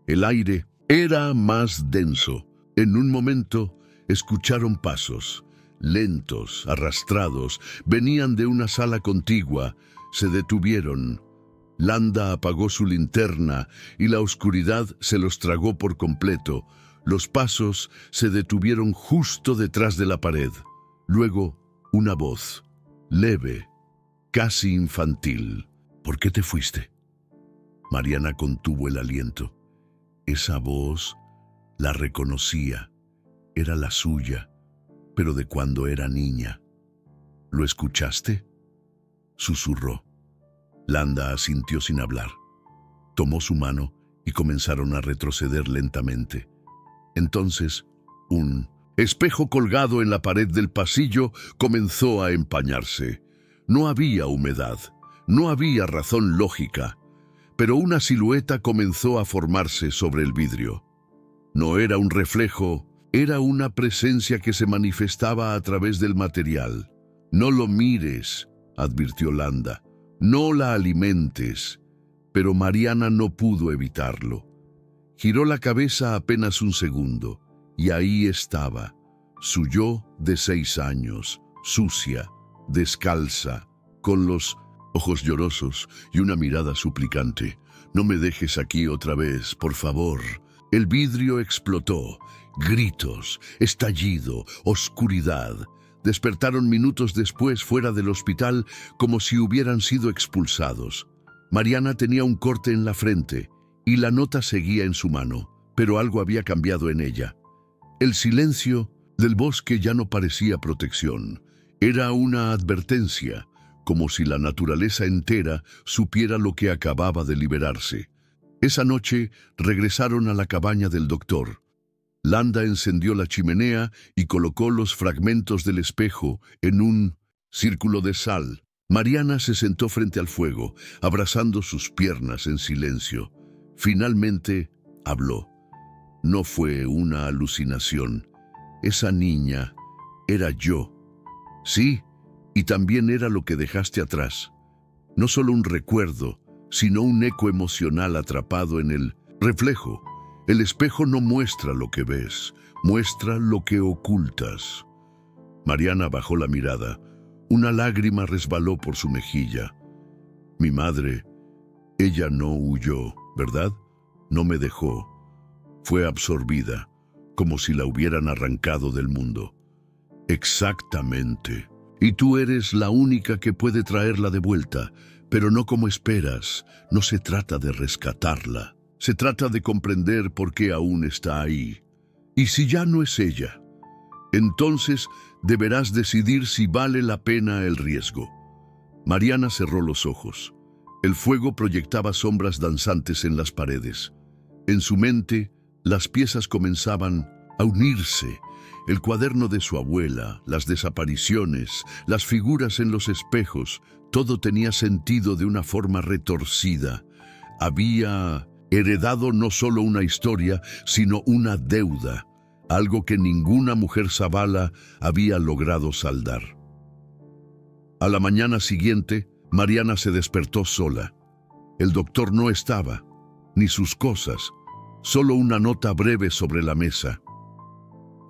[SPEAKER 1] El aire era más denso. En un momento escucharon pasos, lentos, arrastrados, venían de una sala contigua. Se detuvieron. Landa apagó su linterna y la oscuridad se los tragó por completo. Los pasos se detuvieron justo detrás de la pared. Luego, una voz, leve, casi infantil. «¿Por qué te fuiste?». Mariana contuvo el aliento. Esa voz la reconocía. Era la suya, pero de cuando era niña. «¿Lo escuchaste?», susurró. Landa asintió sin hablar. Tomó su mano y comenzaron a retroceder lentamente. Entonces, un espejo colgado en la pared del pasillo comenzó a empañarse. No había humedad, no había razón lógica, pero una silueta comenzó a formarse sobre el vidrio. No era un reflejo, era una presencia que se manifestaba a través del material. «No lo mires», advirtió Landa. «No la alimentes». Pero Mariana no pudo evitarlo. Giró la cabeza apenas un segundo, y ahí estaba, su yo de 6 años, sucia, descalza, con los ojos llorosos y una mirada suplicante. «No me dejes aquí otra vez, por favor». El vidrio explotó. Gritos, estallido, oscuridad. Despertaron minutos después fuera del hospital como si hubieran sido expulsados. Mariana tenía un corte en la frente y la nota seguía en su mano, pero algo había cambiado en ella. El silencio del bosque ya no parecía protección. Era una advertencia, como si la naturaleza entera supiera lo que acababa de liberarse. Esa noche regresaron a la cabaña del doctor. Landa encendió la chimenea y colocó los fragmentos del espejo en un círculo de sal. Mariana se sentó frente al fuego, abrazando sus piernas en silencio. Finalmente habló. No fue una alucinación. Esa niña era yo. Sí, y también era lo que dejaste atrás. No solo un recuerdo, sino un eco emocional atrapado en el reflejo. El espejo no muestra lo que ves, muestra lo que ocultas. Mariana bajó la mirada. Una lágrima resbaló por su mejilla. Mi madre, ella no huyó, ¿verdad? No me dejó. Fue absorbida, como si la hubieran arrancado del mundo. Exactamente. Y tú eres la única que puede traerla de vuelta, pero no como esperas. No se trata de rescatarla. Se trata de comprender por qué aún está ahí. Y si ya no es ella, entonces deberás decidir si vale la pena el riesgo. Mariana cerró los ojos. El fuego proyectaba sombras danzantes en las paredes. En su mente, las piezas comenzaban a unirse. El cuaderno de su abuela, las desapariciones, las figuras en los espejos, todo tenía sentido de una forma retorcida. Había heredado no solo una historia, sino una deuda, algo que ninguna mujer Zavala había logrado saldar. A la mañana siguiente, Mariana se despertó sola. El doctor no estaba, ni sus cosas, solo una nota breve sobre la mesa.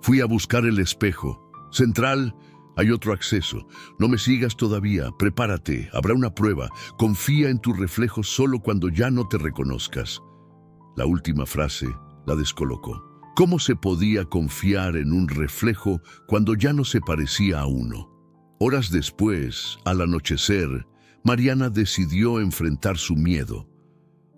[SPEAKER 1] Fui a buscar el espejo. Central, hay otro acceso. No me sigas todavía, prepárate, habrá una prueba. Confía en tu reflejo solo cuando ya no te reconozcas. La última frase la descolocó. ¿Cómo se podía confiar en un reflejo cuando ya no se parecía a uno? Horas después, al anochecer, Mariana decidió enfrentar su miedo.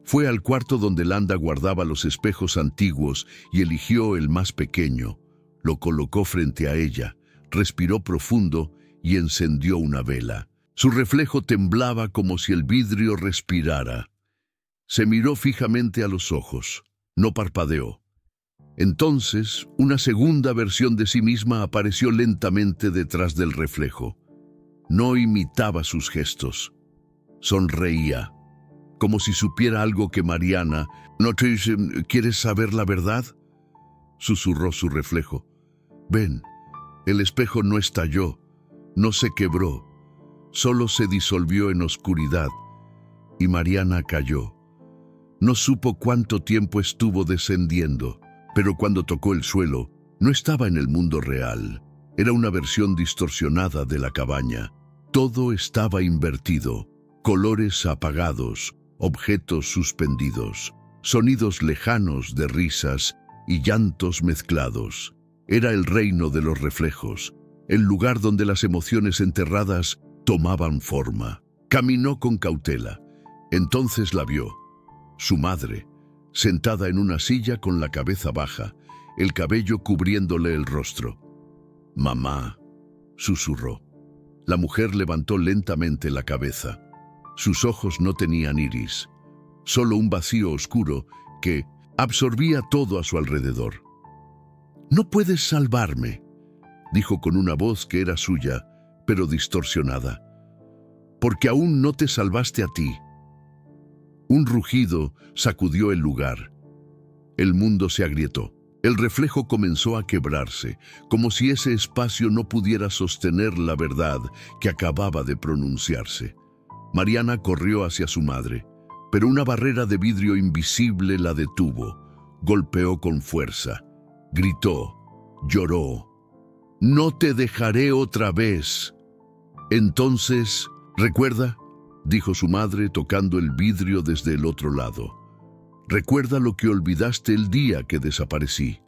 [SPEAKER 1] Fue al cuarto donde Landa guardaba los espejos antiguos y eligió el más pequeño. Lo colocó frente a ella, respiró profundo y encendió una vela. Su reflejo temblaba como si el vidrio respirara. Se miró fijamente a los ojos. No parpadeó. Entonces, una segunda versión de sí misma apareció lentamente detrás del reflejo. No imitaba sus gestos. Sonreía, como si supiera algo que Mariana... ¿No te dice, quieres saber la verdad?, susurró su reflejo. Ven, el espejo no estalló, no se quebró, solo se disolvió en oscuridad, y Mariana cayó. No supo cuánto tiempo estuvo descendiendo, pero cuando tocó el suelo, no estaba en el mundo real. Era una versión distorsionada de la cabaña. Todo estaba invertido, colores apagados, objetos suspendidos, sonidos lejanos de risas y llantos mezclados. Era el reino de los reflejos, el lugar donde las emociones enterradas tomaban forma. Caminó con cautela. Entonces la vio. Su madre, sentada en una silla con la cabeza baja, el cabello cubriéndole el rostro. «Mamá», susurró. La mujer levantó lentamente la cabeza. Sus ojos no tenían iris, solo un vacío oscuro que absorbía todo a su alrededor. «No puedes salvarme», dijo con una voz que era suya, pero distorsionada, «porque aún no te salvaste a ti». Un rugido sacudió el lugar. El mundo se agrietó. El reflejo comenzó a quebrarse, como si ese espacio no pudiera sostener la verdad que acababa de pronunciarse. Mariana corrió hacia su madre, pero una barrera de vidrio invisible la detuvo. Golpeó con fuerza, gritó, lloró. «No te dejaré otra vez». «Entonces, ¿recuerda?», dijo su madre tocando el vidrio desde el otro lado. «Recuerda lo que olvidaste el día que desaparecí».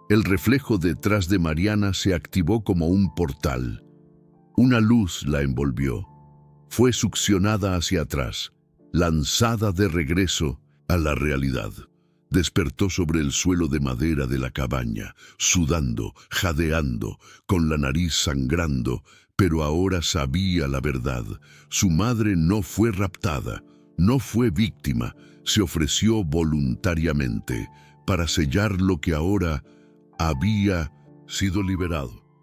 [SPEAKER 1] El reflejo detrás de Mariana se activó como un portal. Una luz la envolvió. Fue succionada hacia atrás, lanzada de regreso a la realidad. Despertó sobre el suelo de madera de la cabaña, sudando, jadeando, con la nariz sangrando, pero ahora sabía la verdad. Su madre no fue raptada, no fue víctima, se ofreció voluntariamente para sellar lo que ahora había sido liberado.